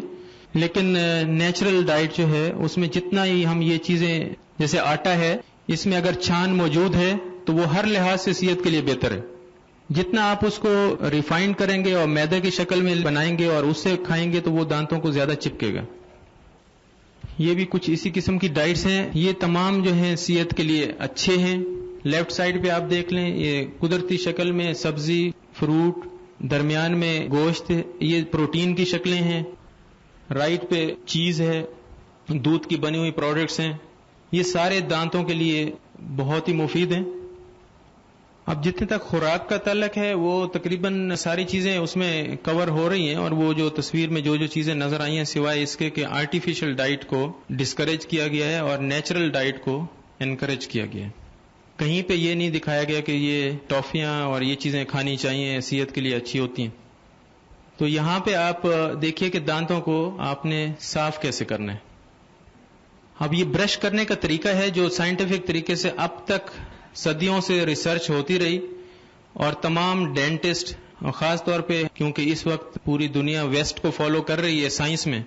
لیکن نیچرل ڈائٹ جو ہے اس میں جتنا ہی ہم یہ چیزیں، جیسے آٹا ہے، اس میں اگر چھان موجود ہے تو وہ ہر لحاظ سے صحت کے لیے بہتر ہے. جتنا آپ اس کو ریفائنڈ کریں گے اور میدے کی شکل میں بنائیں گے اور اس سے کھائیں گے تو وہ دانتوں کو زیادہ چپکے گا. یہ بھی کچھ اسی قسم کی ڈائٹس ہیں، یہ تمام جو ہیں صحت کے لیے اچھے ہیں. لیفٹ سائڈ پہ آپ دیکھ لیں، یہ قدرتی شکل میں سبزی، فروٹ، درمیان میں گوشت، یہ پروٹین کی شکلیں ہیں. رائٹ پہ چیز ہے، دودھ کی بنی ہوئی پروڈکٹس ہیں. یہ سارے دانتوں کے لیے بہت ہی مفید ہیں. اب جتنے تک خوراک کا تعلق ہے وہ تقریباً ساری چیزیں اس میں کور ہو رہی ہیں، اور وہ جو تصویر میں جو چیزیں نظر آئی ہیں سوائے اس کے کہ آرٹیفیشل ڈائٹ کو ڈسکریج کیا گیا ہے اور نیچرل ڈائٹ کو انکریج کیا گیا ہے. کہیں پہ یہ نہیں دکھایا گیا کہ یہ ٹافیاں اور یہ چیزیں کھانی چاہیے، صحت کے لیے اچھی ہوتی ہیں. تو یہاں پہ آپ دیکھیے کہ دانتوں کو آپ نے صاف کیسے کرنا ہے. اب یہ برش کرنے کا طریقہ ہے جو سائنٹیفک طریقے سے اب تک صدیوں سے ریسرچ ہوتی رہی، اور تمام ڈینٹسٹ، اور خاص طور پہ کیونکہ اس وقت پوری دنیا ویسٹ کو فالو کر رہی ہے سائنس میں،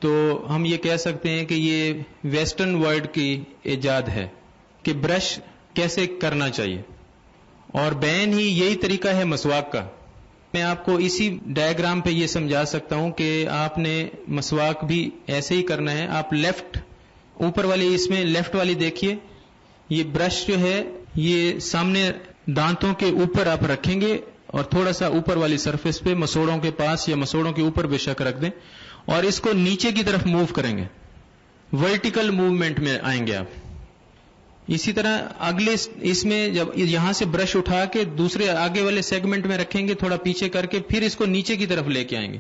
تو ہم یہ کہہ سکتے ہیں کہ یہ ویسٹرن ورلڈ کی ایجاد ہے کہ برش کیسے کرنا چاہیے. اور بین ہی یہی طریقہ ہے مسواک کا. میں آپ کو اسی ڈائیگرام پہ یہ سمجھا سکتا ہوں کہ آپ نے مسواک بھی ایسے ہی کرنا ہے. آپ لیفٹ اوپر والی، اس میں لیفٹ والی دیکھیے، یہ برش جو ہے یہ سامنے دانتوں کے اوپر آپ رکھیں گے اور تھوڑا سا اوپر والی سرفیس پہ مسوڑوں کے پاس یا مسوڑوں کے اوپر بے شک رکھ دیں، اور اس کو نیچے کی طرف موو کریں گے. ورٹیکل موومنٹ میں آئیں گے آپ. اسی طرح اگلے اس میں جب یہاں سے برش اٹھا کے دوسرے آگے والے سیگمنٹ میں رکھیں گے، تھوڑا پیچھے کر کے پھر اس کو نیچے کی طرف لے کے آئیں گے.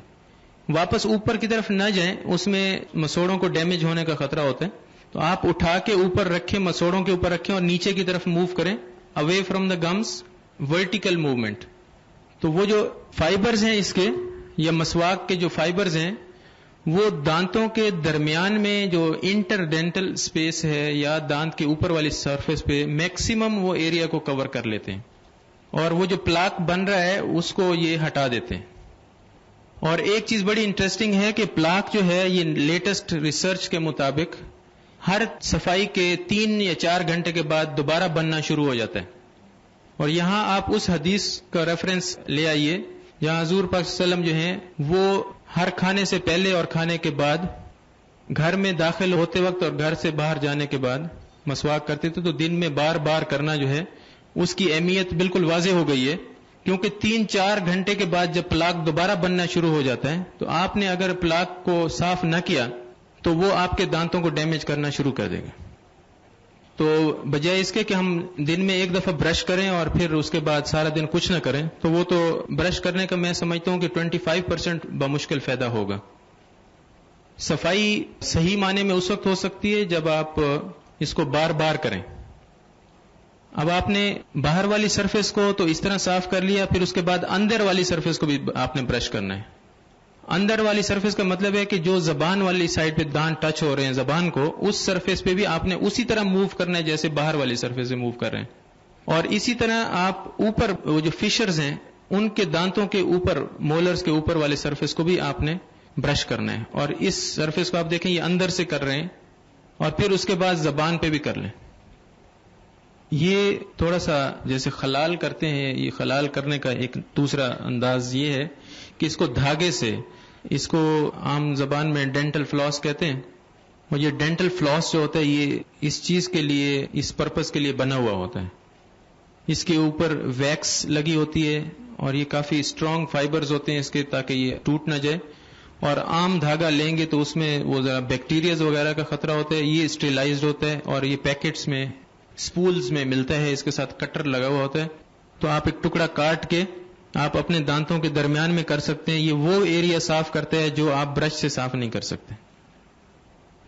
واپس اوپر کی طرف نہ جائیں، اس میں مسوڑوں کو ڈیمیج ہونے کا خطرہ ہوتا ہے. تو آپ اٹھا کے اوپر رکھیں، مسوڑوں کے اوپر رکھیں اور نیچے کی طرف موو کریں، away from the GIMS, vertical movement. تو وہ جو فائبرز ہیں اس کے، یا مسواک کے جو فائبرز ہیں، وہ دانتوں کے درمیان میں جو انٹر ڈینٹل سپیس ہے یا دانت کے اوپر والی سرفیس پہ میکسیمم وہ ایریا کو کور کر لیتے ہیں، اور وہ جو پلاک بن رہا ہے اس کو یہ ہٹا دیتے ہیں. اور ایک چیز بڑی انٹرسٹنگ ہے کہ پلاک جو ہے یہ لیٹسٹ ریسرچ کے مطابق ہر صفائی کے 3 یا 4 گھنٹے کے بعد دوبارہ بننا شروع ہو جاتا ہے. اور یہاں آپ اس حدیث کا ریفرنس لے آئیے جہاں حضور پاک صلی اللہ علیہ وسلم جو ہیں وہ ہر کھانے سے پہلے اور کھانے کے بعد، گھر میں داخل ہوتے وقت اور گھر سے باہر جانے کے بعد مسواک کرتے تھے. تو دن میں بار بار کرنا جو ہے اس کی اہمیت بالکل واضح ہو گئی ہے، کیونکہ 3-4 گھنٹے کے بعد جب پلاک دوبارہ بننا شروع ہو جاتا ہے تو آپ نے اگر پلاک کو صاف نہ کیا تو وہ آپ کے دانتوں کو ڈیمیج کرنا شروع کر دے گا. تو بجائے اس کے کہ ہم دن میں ایک دفعہ برش کریں اور پھر اس کے بعد سارا دن کچھ نہ کریں، تو وہ تو برش کرنے کا میں سمجھتا ہوں کہ 25% بمشکل فائدہ ہوگا. صفائی صحیح معنی میں اس وقت ہو سکتی ہے جب آپ اس کو بار بار کریں. اب آپ نے باہر والی سرفیس کو تو اس طرح صاف کر لیا، پھر اس کے بعد اندر والی سرفیس کو بھی آپ نے برش کرنا ہے. اندر والی سرفیس کا مطلب ہے کہ جو زبان والی سائڈ پہ دانت ٹچ ہو رہے ہیں زبان کو، اس سرفیس پہ بھی آپ نے اسی طرح موو کرنا ہے جیسے باہر والی سرفیس سے موو کر رہے ہیں. اور اسی طرح آپ اوپر وہ جو فشرز ہیں ان کے دانتوں کے اوپر، مولرز کے اوپر والے سرفیس کو بھی آپ نے برش کرنا ہے، اور اس سرفیس کو آپ دیکھیں یہ اندر سے کر رہے ہیں، اور پھر اس کے بعد زبان پہ بھی کر لیں. یہ تھوڑا سا جیسے خلال کرتے ہیں، یہ خلال کرنے کا ایک دوسرا انداز یہ ہے کہ اس کو دھاگے سے، اس کو عام زبان میں ڈینٹل فلاس کہتے ہیں، اور یہ ڈینٹل فلاس جو ہوتا ہے یہ اس چیز کے لیے، اس پرپس کے لیے بنا ہوا ہوتا ہے. اس کے اوپر ویکس لگی ہوتی ہے اور یہ کافی اسٹرانگ فائبرز ہوتے ہیں اس کے، تاکہ یہ ٹوٹ نہ جائے. اور عام دھاگا لیں گے تو اس میں وہ ذرا بیکٹیریاز وغیرہ کا خطرہ ہوتا ہے. یہ اسٹریلائزڈ ہوتا ہے اور یہ پیکٹس میں، سپولز میں ملتا ہے، اس کے ساتھ کٹر لگا ہوا ہوتا ہے. تو آپ ایک ٹکڑا کاٹ کے آپ اپنے دانتوں کے درمیان میں کر سکتے ہیں. یہ وہ ایریا صاف کرتا ہے جو آپ برش سے صاف نہیں کر سکتے.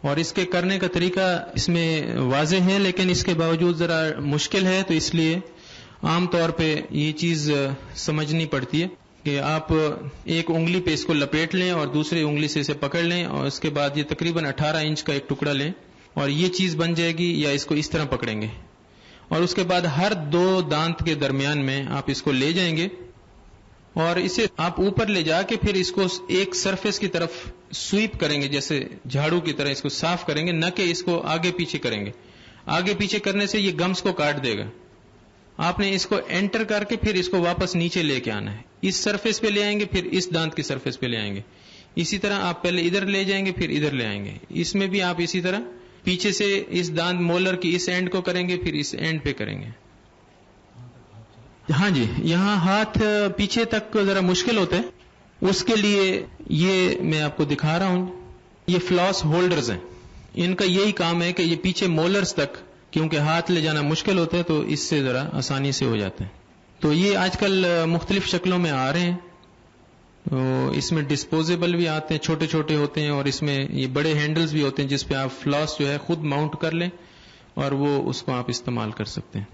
اور اس کے کرنے کا طریقہ اس میں واضح ہے، لیکن اس کے باوجود ذرا مشکل ہے، تو اس لیے عام طور پہ یہ چیز سمجھنی پڑتی ہے کہ آپ ایک انگلی پہ اس کو لپیٹ لیں اور دوسری انگلی سے اسے پکڑ لیں، اور اس کے بعد یہ تقریباً 18 انچ کا ایک ٹکڑا لیں اور یہ چیز بن جائے گی. یا اس کو اس طرح پکڑیں گے اور اس کے بعد ہر 2 دانت کے درمیان میں آپ اس کو لے جائیں گے اور اسے آپ اوپر لے جا کے پھر اس کو ایک سرفیس کی طرف سویپ کریں گے، جیسے جھاڑو کی طرح اس کو صاف کریں گے، نہ کہ اس کو آگے پیچھے کریں گے. آگے پیچھے کرنے سے یہ گمز کو کاٹ دے گا. آپ نے اس کو انٹر کر کے پھر اس کو واپس نیچے لے کے آنا ہے. اس سرفیس پہ لے آئیں گے، پھر اس دانت کی سرفیس پہ لے آئیں گے. اسی طرح آپ پہلے ادھر لے جائیں گے، پھر ادھر لے آئیں گے. اس میں بھی آپ اسی طرح پیچھے سے اس دانت مولر کی اس اینڈ کو کریں گے، پھر اس اینڈ پہ کریں گے. ہاں جی، یہاں ہاتھ پیچھے تک ذرا مشکل ہوتا ہے، اس کے لیے یہ میں آپ کو دکھا رہا ہوں. یہ فلاس ہولڈرز ہیں، ان کا یہی کام ہے کہ یہ پیچھے مولرز تک، کیونکہ ہاتھ لے جانا مشکل ہوتا ہے تو اس سے ذرا آسانی سے ہو جاتا ہے. تو یہ آج کل مختلف شکلوں میں آ رہے ہیں. تو اس میں ڈسپوزیبل بھی آتے ہیں، چھوٹے چھوٹے ہوتے ہیں، اور اس میں یہ بڑے ہینڈلز بھی ہوتے ہیں جس پہ آپ فلاس جو ہے خود ماؤنٹ کر لیں اور وہ اس کو آپ استعمال کر سکتے ہیں.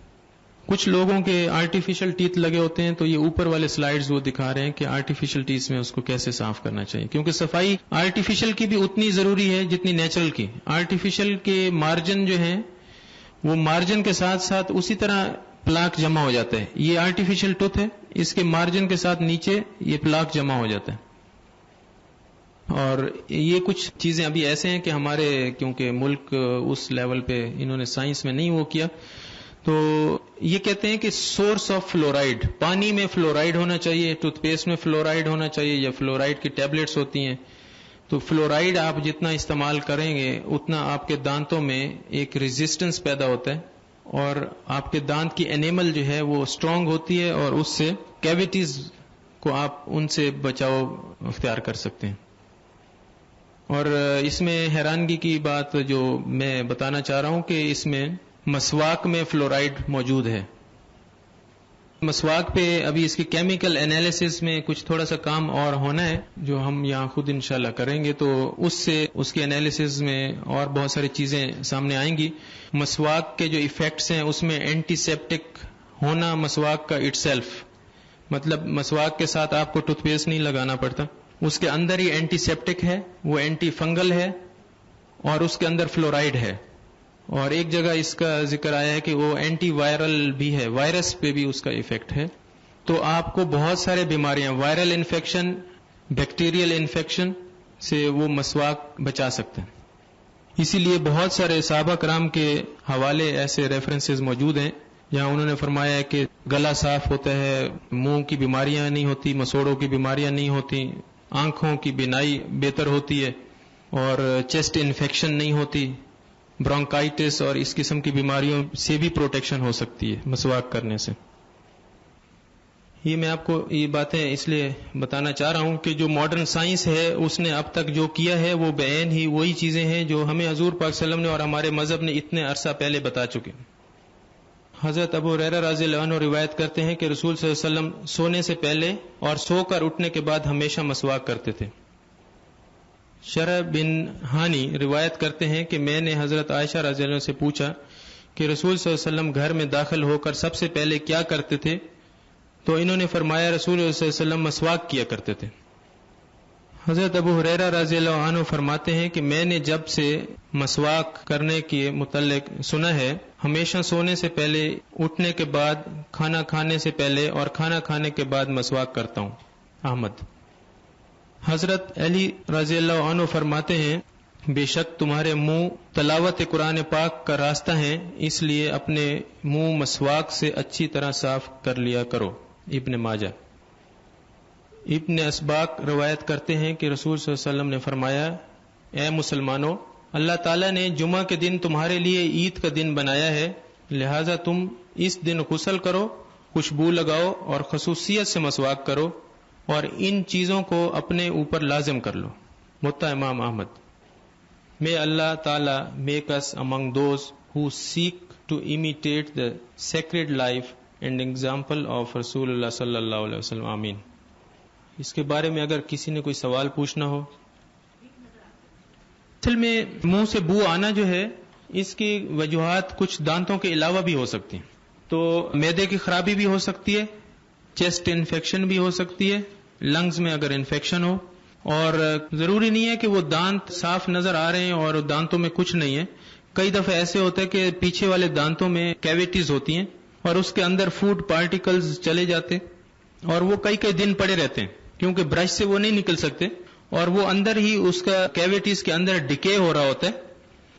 کچھ لوگوں کے آرٹیفیشل ٹیتھ لگے ہوتے ہیں، تو یہ اوپر والے سلائیڈز وہ دکھا رہے ہیں کہ آرٹیفیشل ٹیتھ میں اس کو کیسے صاف کرنا چاہیے، کیونکہ صفائی آرٹیفیشل کی بھی اتنی ضروری ہے جتنی نیچرل کی. آرٹیفیشل کے مارجن جو ہیں وہ مارجن کے ساتھ ساتھ اسی طرح پلاک جمع ہو جاتا ہے. یہ آرٹیفیشل ٹوتھ ہے، اس کے مارجن کے ساتھ نیچے یہ پلاک جمع ہو جاتا ہے. اور یہ کچھ چیزیں ابھی ایسے ہیں کہ ہمارے کیونکہ ملک اس لیول پہ انہوں نے سائنس میں نہیں وہ کیا، تو یہ کہتے ہیں کہ سورس آف فلورائڈ، پانی میں فلورائڈ ہونا چاہیے، ٹوتھ پیسٹ میں فلورائڈ ہونا چاہیے، یا فلورائڈ کی ٹیبلٹس ہوتی ہیں. تو فلورائڈ آپ جتنا استعمال کریں گے اتنا آپ کے دانتوں میں ایک ریزسٹنس پیدا ہوتا ہے، اور آپ کے دانت کی انیمل جو ہے وہ اسٹرانگ ہوتی ہے، اور اس سے کیویٹیز کو آپ ان سے بچاؤ اختیار کر سکتے ہیں. اور اس میں حیرانگی کی بات جو میں بتانا چاہ رہا ہوں کہ اس میں مسواک میں فلورائڈ موجود ہے. مسواک پہ ابھی اس کی کیمیکل انالیسس میں کچھ تھوڑا سا کام اور ہونا ہے، جو ہم یہاں خود انشاءاللہ کریں گے، تو اس سے اس کی انالیسس میں اور بہت ساری چیزیں سامنے آئیں گی. مسواک کے جو ایفیکٹس ہیں اس میں اینٹی سیپٹک ہونا مسواک کا اٹ سیلف، مطلب مسواک کے ساتھ آپ کو ٹوتھ پیسٹ نہیں لگانا پڑتا، اس کے اندر ہی اینٹی سیپٹک ہے، وہ اینٹی فنگل ہے، اور اس کے اندر فلورائڈ ہے. اور ایک جگہ اس کا ذکر آیا ہے کہ وہ اینٹی وائرل بھی ہے، وائرس پہ بھی اس کا ایفیکٹ ہے. تو آپ کو بہت سارے بیماریاں، وائرل انفیکشن، بیکٹیریل انفیکشن سے وہ مسواک بچا سکتے ہیں. اسی لیے بہت سارے صحابہ کرام کے حوالے ایسے ریفرنسز موجود ہیں جہاں انہوں نے فرمایا ہے کہ گلا صاف ہوتا ہے، منہ کی بیماریاں نہیں ہوتی، مسوڑوں کی بیماریاں نہیں ہوتی، آنکھوں کی بینائی بہتر ہوتی ہے، اور چیسٹ انفیکشن نہیں ہوتی، برونکائٹس اور اس قسم کی بیماریوں سے بھی پروٹیکشن ہو سکتی ہے مسواک کرنے سے. یہ میں آپ کو یہ باتیں اس لیے بتانا چاہ رہا ہوں کہ جو ماڈرن سائنس ہے اس نے اب تک جو کیا ہے وہ بعین ہی وہی چیزیں ہیں جو ہمیں حضور پاک صلی اللہ علیہ وسلم نے اور ہمارے مذہب نے اتنے عرصہ پہلے بتا چکے. حضرت ابو ہریرہ رضی اللہ عنہ روایت کرتے ہیں کہ رسول صلی اللہ علیہ وسلم سونے سے پہلے اور سو کر اٹھنے کے بعد ہمیشہ مسواک کرتے تھے. شرح بن ہانی روایت کرتے ہیں کہ میں نے حضرت عائشہ رضی اللہ عنہ سے پوچھا کہ رسول صلی اللہ علیہ وسلم گھر میں داخل ہو کر سب سے پہلے کیا کرتے تھے، تو انہوں نے فرمایا رسول صلی اللہ علیہ وسلم مسواک کیا کرتے تھے. حضرت ابو ہریرہ رضی اللہ عنہ فرماتے ہیں کہ میں نے جب سے مسواک کرنے کے متعلق سنا ہے، ہمیشہ سونے سے پہلے، اٹھنے کے بعد، کھانا کھانے سے پہلے اور کھانا کھانے کے بعد مسواک کرتا ہوں۔ احمد۔ حضرت علی رضی اللہ عنہ فرماتے ہیں بے شک تمہارے منہ تلاوت قرآن پاک کا راستہ ہیں، اس لیے اپنے منہ مسواک سے اچھی طرح صاف کر لیا کرو۔ ابن ماجہ۔ ابن اسباق روایت کرتے ہیں کہ رسول صلی اللہ علیہ وسلم نے فرمایا، اے مسلمانوں، اللہ تعالیٰ نے جمعہ کے دن تمہارے لیے عید کا دن بنایا ہے، لہذا تم اس دن غسل کرو، خوشبو لگاؤ اور خصوصیت سے مسواک کرو اور ان چیزوں کو اپنے اوپر لازم کر لو۔ متا امام Ahmad. May Allah Ta'ala make us among those who seek to imitate the sacred life and example of Rasulullah sallallahu alaihi wasallam. آمین۔ اس کے بارے میں اگر کسی نے کوئی سوال پوچھنا ہو۔ اصل میں منہ سے بو آنا جو ہے، اس کی وجوہات کچھ دانتوں کے علاوہ بھی ہو سکتی ہیں۔ تو معدے کی خرابی بھی ہو سکتی ہے، چیسٹ انفیکشن بھی ہو سکتی ہے، لنگز میں اگر انفیکشن ہو، اور ضروری نہیں ہے کہ وہ دانت صاف نظر آ رہے ہیں اور دانتوں میں کچھ نہیں ہے۔ کئی دفعہ ایسے ہوتا ہے کہ پیچھے والے دانتوں میں کیویٹیز ہوتی ہیں اور اس کے اندر فوڈ پارٹیکلز چلے جاتے اور وہ کئی دن پڑے رہتے ہیں، کیونکہ برش سے وہ نہیں نکل سکتے اور وہ اندر ہی اس کا کیویٹیز کے اندر ڈکے ہو رہا ہوتا ہے،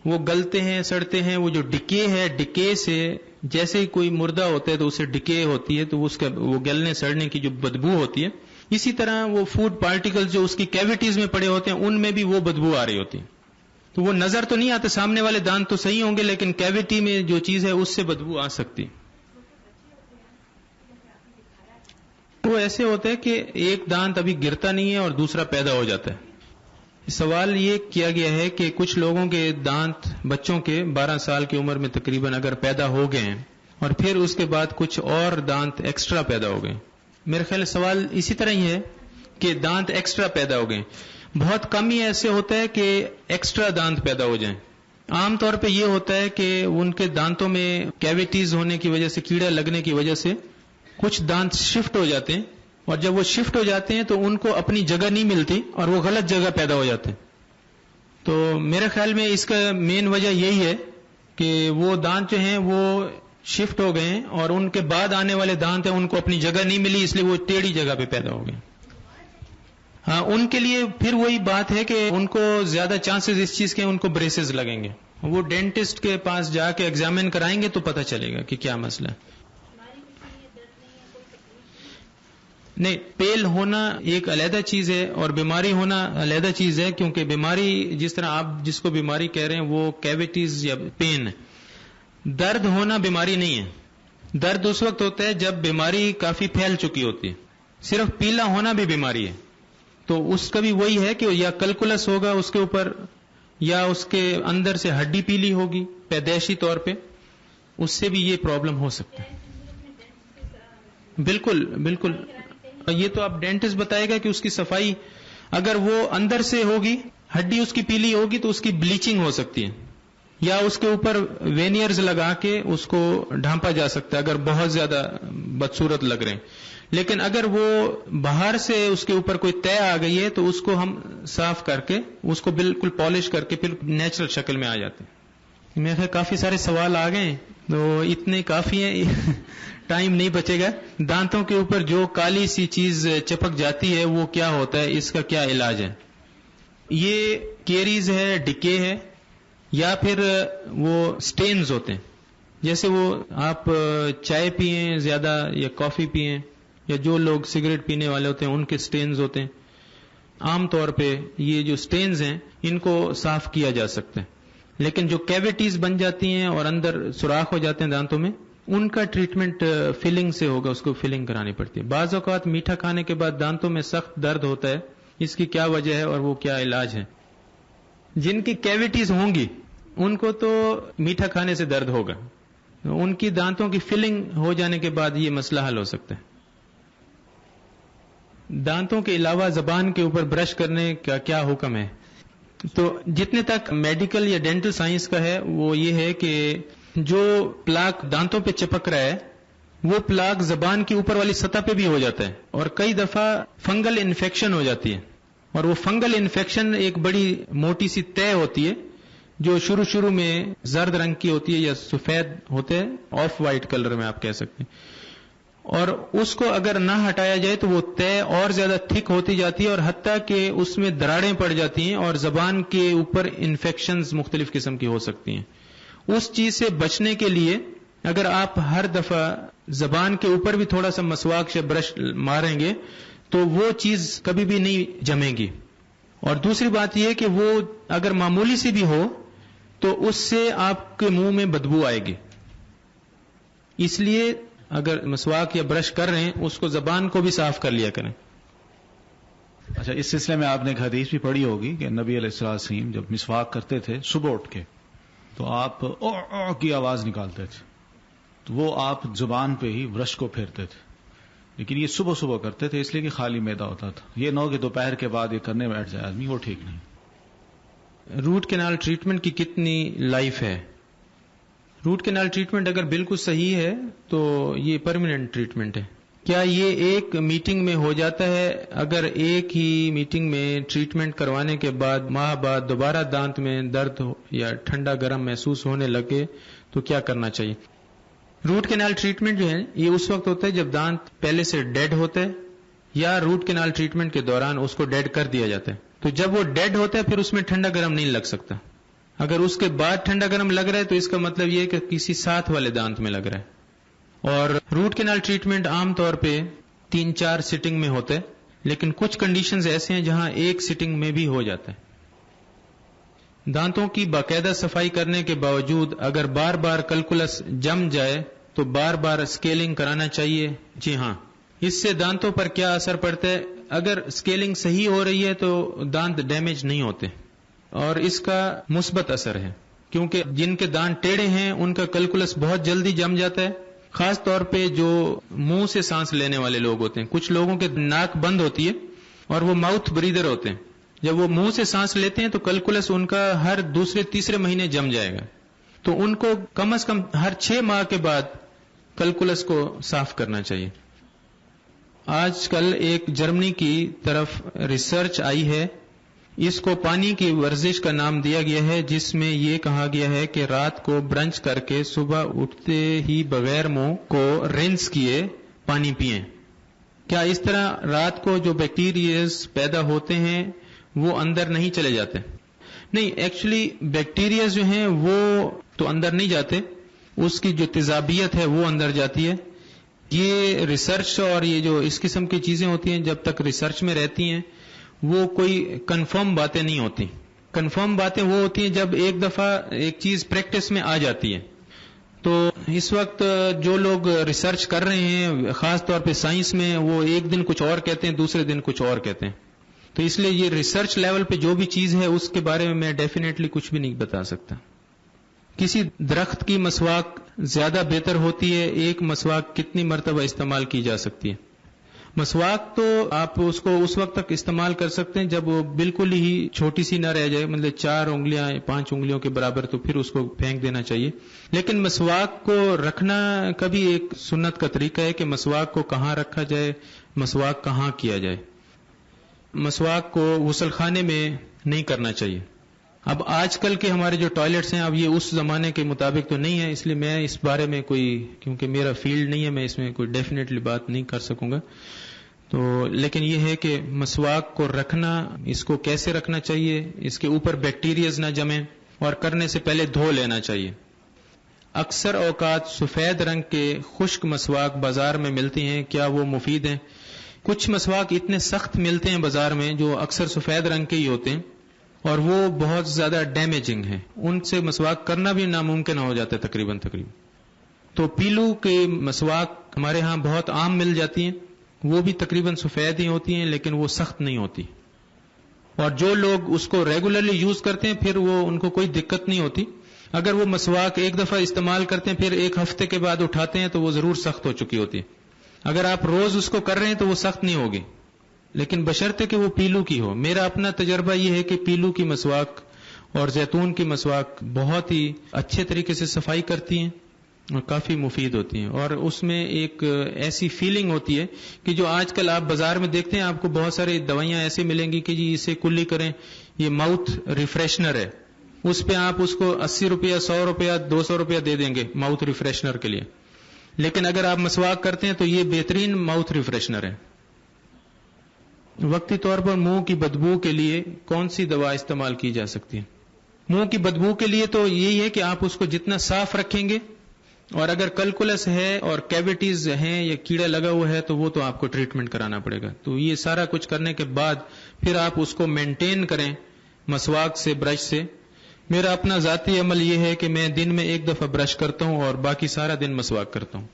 وہ گلتے ہیں، سڑتے ہیں۔ وہ جو ڈکے ہے، ڈکے سے جیسے ہی کوئی مردہ ہوتا ہے تو اسے ڈکے ہوتی ہے، تو اس کا وہ گلنے سڑنے کی جو بدبو ہوتی ہے، اسی طرح وہ فوڈ پارٹیکل جو اس کی کیویٹیز میں پڑے ہوتے ہیں ان میں بھی وہ بدبو آ رہی ہوتی ہے۔ تو وہ نظر تو نہیں آتے، سامنے والے دانت تو صحیح ہوں گے لیکن کیویٹی میں جو چیز ہے اس سے بدبو آ سکتی۔ وہ ایسے ہوتا ہے کہ ایک دانت ابھی گرتا نہیں ہے اور دوسرا پیدا ہو جاتا ہے۔ سوال یہ کیا گیا ہے کہ کچھ لوگوں کے دانت بچوں کے 12 سال کی عمر میں تقریباً اگر پیدا ہو گئے ہیں اور پھر اس کے بعد کچھ اور دانت ایکسٹرا پیدا ہو گئے۔ میرے خیال سوال اسی طرح ہی ہے کہ دانت ایکسٹرا پیدا ہو گئے۔ بہت کم ہی ایسے ہوتا ہے کہ ایکسٹرا دانت پیدا ہو جائیں۔ عام طور پہ یہ ہوتا ہے کہ ان کے دانتوں میں کیویٹیز ہونے کی وجہ سے، کیڑا لگنے کی وجہ سے کچھ دانت شفٹ ہو جاتے ہیں، اور جب وہ شفٹ ہو جاتے ہیں تو ان کو اپنی جگہ نہیں ملتی اور وہ غلط جگہ پیدا ہو جاتے ہیں۔ تو میرے خیال میں اس کا مین وجہ یہی ہے کہ وہ دانت جو ہیں وہ شفٹ ہو گئے ہیں اور ان کے بعد آنے والے دانت ہیں ان کو اپنی جگہ نہیں ملی، اس لیے وہ ٹیڑھی جگہ پہ پیدا ہو گئے۔ ہاں، ان کے لیے پھر وہی بات ہے کہ ان کو زیادہ چانسز اس چیز کے ان کو بریسز لگیں گے، وہ ڈینٹسٹ کے پاس جا کے ایگزامن کرائیں گے تو پتہ چلے گا کہ کیا مسئلہ ہے۔ نہیں، پیل ہونا ایک علیحدہ چیز ہے اور بیماری ہونا علیحدہ چیز ہے، کیونکہ بیماری جس طرح آپ جس کو بیماری کہہ رہے ہیں وہ کیویٹیز یا پین ہے۔ درد ہونا بیماری نہیں ہے، درد اس وقت ہوتا ہے جب بیماری کافی پھیل چکی ہوتی ہے۔ صرف پیلا ہونا بھی بیماری ہے، تو اس کا بھی وہی ہے کہ یا کلکولس ہوگا اس کے اوپر، یا اس کے اندر سے ہڈی پیلی ہوگی پیدائشی طور پہ، اس سے بھی یہ پرابلم ہو سکتا ہے۔ بالکل بالکل، یہ تو آپ ڈینٹسٹ بتائے گا کہ اس کی صفائی اگر وہ اندر سے ہوگی، ہڈی اس کی پیلی ہوگی تو اس کی بلیچنگ ہو سکتی ہے، یا اس کے اوپر وینئرز لگا کے اس کو ڈھانپا جا سکتا ہے اگر بہت زیادہ بدصورت لگ رہے ہیں۔ لیکن اگر وہ باہر سے اس کے اوپر کوئی طے آ گئی ہے تو اس کو ہم صاف کر کے اس کو بالکل پالش کر کے پھر نیچرل شکل میں آ جاتے ہیں۔ میرے خیال کافی سارے سوال آ گئے تو اتنے کافی ہیں، ٹائم نہیں بچے گا۔ دانتوں کے اوپر جو کالی سی چیز چپک جاتی ہے وہ کیا ہوتا ہے، اس کا کیا علاج ہے؟ یہ کیریز ہے، ڈکے ہے، یا پھر وہ سٹینز ہوتے ہیں، جیسے وہ آپ چائے پئیں زیادہ یا کافی پئیں، یا جو لوگ سگریٹ پینے والے ہوتے ہیں ان کے سٹینز ہوتے ہیں۔ عام طور پہ یہ جو سٹینز ہیں ان کو صاف کیا جا سکتا ہے، لیکن جو کیویٹیز بن جاتی ہیں اور اندر سوراخ ہو جاتے ہیں دانتوں میں، ان کا ٹریٹمنٹ فلنگ سے ہوگا، اس کو فلنگ کرانی پڑتی ہے۔ بعض اوقات میٹھا کھانے کے بعد دانتوں میں سخت درد ہوتا ہے، اس کی کیا وجہ ہے اور وہ کیا علاج ہے؟ جن کی کیویٹیز ہوں گی ان کو تو میٹھا کھانے سے درد ہوگا، ان کی دانتوں کی فلنگ ہو جانے کے بعد یہ مسئلہ حل ہو سکتا ہے۔ دانتوں کے علاوہ زبان کے اوپر برش کرنے کا کیا حکم ہے؟ تو جتنے تک میڈیکل یا ڈینٹل سائنس کا ہے وہ یہ ہے کہ جو پلاک دانتوں پہ چپک رہا ہے وہ پلاک زبان کی اوپر والی سطح پہ بھی ہو جاتا ہے، اور کئی دفعہ فنگل انفیکشن ہو جاتی ہے اور وہ فنگل انفیکشن ایک بڑی موٹی سی تہ ہوتی ہے جو شروع میں زرد رنگ کی ہوتی ہے یا سفید ہوتے ہیں، آف وائٹ کلر میں آپ کہہ سکتے ہیں، اور اس کو اگر نہ ہٹایا جائے تو وہ تہ اور زیادہ تھک ہوتی جاتی ہے اور حتیٰ کہ اس میں دراڑیں پڑ جاتی ہیں اور زبان کے اوپر انفیکشنز مختلف قسم کی ہو سکتی ہیں. اس چیز سے بچنے کے لیے اگر آپ ہر دفعہ زبان کے اوپر بھی تھوڑا سا مسواک سے برش ماریں گے تو وہ چیز کبھی بھی نہیں جمے گی. اور دوسری بات یہ کہ وہ اگر معمولی سی بھی ہو تو اس سے آپ کے منہ میں بدبو آئے گی. اس لیے اگر مسواک یا برش کر رہے ہیں اس کو زبان کو بھی صاف کر لیا کریں. اچھا، اس سلسلے میں آپ نے ایک حدیث بھی پڑھی ہوگی کہ نبی علیہ السلام جب مسواک کرتے تھے صبح اٹھ کے تو آپ او کی آواز نکالتے تھے، تو وہ آپ زبان پہ ہی برش کو پھیرتے تھے. لیکن یہ صبح کرتے تھے اس لیے کہ خالی معدہ ہوتا تھا. یہ نہ کہ دوپہر کے بعد یہ کرنے بیٹھ جائے آدمی، وہ ٹھیک نہیں. روٹ کینال ٹریٹمنٹ کی کتنی لائف ہے؟ روٹ کینال ٹریٹمنٹ اگر بالکل صحیح ہے تو یہ پرماننٹ ٹریٹمنٹ ہے. کیا یہ ایک میٹنگ میں ہو جاتا ہے؟ اگر ایک ہی میٹنگ میں ٹریٹمنٹ کروانے کے بعد ماہ بعد دوبارہ دانت میں درد یا ٹھنڈا گرم محسوس ہونے لگے تو کیا کرنا چاہیے؟ روٹ کینال ٹریٹمنٹ جو ہے یہ اس وقت ہوتا ہے جب دانت پہلے سے ڈیڈ ہوتا ہے یا روٹ کینال ٹریٹمنٹ کے دوران اس کو ڈیڈ کر دیا جاتا ہے. تو جب وہ ڈیڈ ہوتا ہے پھر اس میں ٹھنڈا گرم نہیں لگ سکتا. اگر اس کے بعد ٹھنڈا گرم لگ رہا ہے تو اس کا مطلب یہ ہے کہ کسی ساتھ والے دانت میں لگ رہا ہے. اور روٹ کینال ٹریٹمنٹ عام طور پہ 3-4 سٹنگ میں ہوتا ہے، لیکن کچھ کنڈیشنز ایسے ہیں جہاں ایک سٹنگ میں بھی ہو جاتا ہے. دانتوں کی باقاعدہ صفائی کرنے کے باوجود اگر بار بار کلکولس جم جائے تو بار بار اسکیلنگ کرانا چاہیے. جی ہاں، اس سے دانتوں پر کیا اثر پڑتا ہے؟ اگر اسکیلنگ صحیح ہو رہی ہے تو دانت ڈیمیج نہیں ہوتے اور اس کا مثبت اثر ہے، کیونکہ جن کے دانت ٹیڑھے ہیں ان کا کلکولس بہت جلدی جم جاتا ہے. خاص طور پہ جو منہ سے سانس لینے والے لوگ ہوتے ہیں، کچھ لوگوں کے ناک بند ہوتی ہے اور وہ ماؤتھ بریدر ہوتے ہیں. جب وہ منہ سے سانس لیتے ہیں تو کلکولس ان کا ہر دوسرے تیسرے مہینے جم جائے گا. تو ان کو کم از کم ہر 6 ماہ کے بعد کلکولس کو صاف کرنا چاہیے. آج کل ایک جرمنی کی طرف ریسرچ آئی ہے، اس کو پانی کی ورزش کا نام دیا گیا ہے، جس میں یہ کہا گیا ہے کہ رات کو برنچ کر کے صبح اٹھتے ہی بغیر منہ کو رنس کیے پانی پئیں. کیا اس طرح رات کو جو بیکٹیریاز پیدا ہوتے ہیں وہ اندر نہیں چلے جاتے؟ نہیں، ایکچولی بیکٹیریاز جو ہیں وہ تو اندر نہیں جاتے، اس کی جو تیزابیت ہے وہ اندر جاتی ہے. یہ ریسرچ اور یہ جو اس قسم کی چیزیں ہوتی ہیں جب تک ریسرچ میں رہتی ہیں وہ کوئی کنفرم باتیں نہیں ہوتی. کنفرم باتیں وہ ہوتی ہیں جب ایک دفعہ ایک چیز پریکٹس میں آ جاتی ہے. تو اس وقت جو لوگ ریسرچ کر رہے ہیں خاص طور پہ سائنس میں، وہ ایک دن کچھ اور کہتے ہیں، دوسرے دن کچھ اور کہتے ہیں. تو اس لیے یہ ریسرچ لیول پہ جو بھی چیز ہے اس کے بارے میں ڈیفینیٹلی کچھ بھی نہیں بتا سکتا. کسی درخت کی مسواک زیادہ بہتر ہوتی ہے؟ ایک مسواک کتنی مرتبہ استعمال کی جا سکتی ہے؟ مسواک تو آپ اس کو اس وقت تک استعمال کر سکتے ہیں جب وہ بالکل ہی چھوٹی سی نہ رہ جائے، مطلب 4 انگلیاں 5 انگلیوں کے برابر، تو پھر اس کو پھینک دینا چاہیے. لیکن مسواک کو رکھنا کا بھی ایک سنت کا طریقہ ہے کہ مسواک کو کہاں رکھا جائے، مسواک کہاں کیا جائے. مسواک کو غسل خانے میں نہیں کرنا چاہیے. اب آج کل کے ہمارے جو ٹوائلٹس ہیں اب یہ اس زمانے کے مطابق تو نہیں ہے، اس لیے میں اس بارے میں کوئی، کیونکہ میرا فیلڈ نہیں ہے، میں اس میں کوئی ڈیفینیٹلی بات نہیں کر سکوں گا. تو لیکن یہ ہے کہ مسواک کو رکھنا، اس کو کیسے رکھنا چاہیے، اس کے اوپر بیکٹیریاز نہ جمیں اور کرنے سے پہلے دھو لینا چاہیے. اکثر اوقات سفید رنگ کے خشک مسواک بازار میں ملتی ہیں، کیا وہ مفید ہیں؟ کچھ مسواک اتنے سخت ملتے ہیں بازار میں جو اکثر سفید رنگ کے ہی ہوتے ہیں اور وہ بہت زیادہ ڈیمیجنگ ہیں، ان سے مسواک کرنا بھی ناممکن ہو جاتا ہے تقریباً. تو پیلو کے مسواک ہمارے ہاں بہت عام مل جاتی ہیں، وہ بھی تقریباً سفید ہی ہوتی ہیں لیکن وہ سخت نہیں ہوتی. اور جو لوگ اس کو ریگولرلی یوز کرتے ہیں پھر وہ ان کو کوئی دقت نہیں ہوتی. اگر وہ مسواک ایک دفعہ استعمال کرتے ہیں پھر 1 ہفتے کے بعد اٹھاتے ہیں تو وہ ضرور سخت ہو چکی ہوتی ہے. اگر آپ روز اس کو کر رہے ہیں تو وہ سخت نہیں ہوگی، لیکن بشرطے کہ وہ پیلو کی ہو. میرا اپنا تجربہ یہ ہے کہ پیلو کی مسواک اور زیتون کی مسواک بہت ہی اچھے طریقے سے صفائی کرتی ہیں اور کافی مفید ہوتی ہیں، اور اس میں ایک ایسی فیلنگ ہوتی ہے کہ جو آج کل آپ بازار میں دیکھتے ہیں، آپ کو بہت ساری دوائیاں ایسے ملیں گی کہ جی اسے کلی کریں، یہ ماؤتھ ریفریشنر ہے، اس پہ آپ اس کو 80 روپیہ 100 روپیہ 200 روپیہ دے دیں گے ماؤتھ ریفریشنر کے لیے، لیکن اگر آپ مسواک کرتے ہیں تو یہ بہترین ماؤتھ ریفریشنر ہے۔ وقتی طور پر منہ کی بدبو کے لیے کون سی دوا استعمال کی جا سکتی ہے؟ منہ کی بدبو کے لیے تو یہی ہے کہ آپ اس کو جتنا صاف رکھیں گے، اور اگر کلکلس ہے اور کیویٹیز ہیں یا کیڑا لگا ہوا ہے تو وہ تو آپ کو ٹریٹمنٹ کرانا پڑے گا۔ تو یہ سارا کچھ کرنے کے بعد پھر آپ اس کو مینٹین کریں مسواک سے، برش سے۔ میرا اپنا ذاتی عمل یہ ہے کہ میں دن میں ایک دفعہ برش کرتا ہوں اور باقی سارا دن مسواک کرتا ہوں۔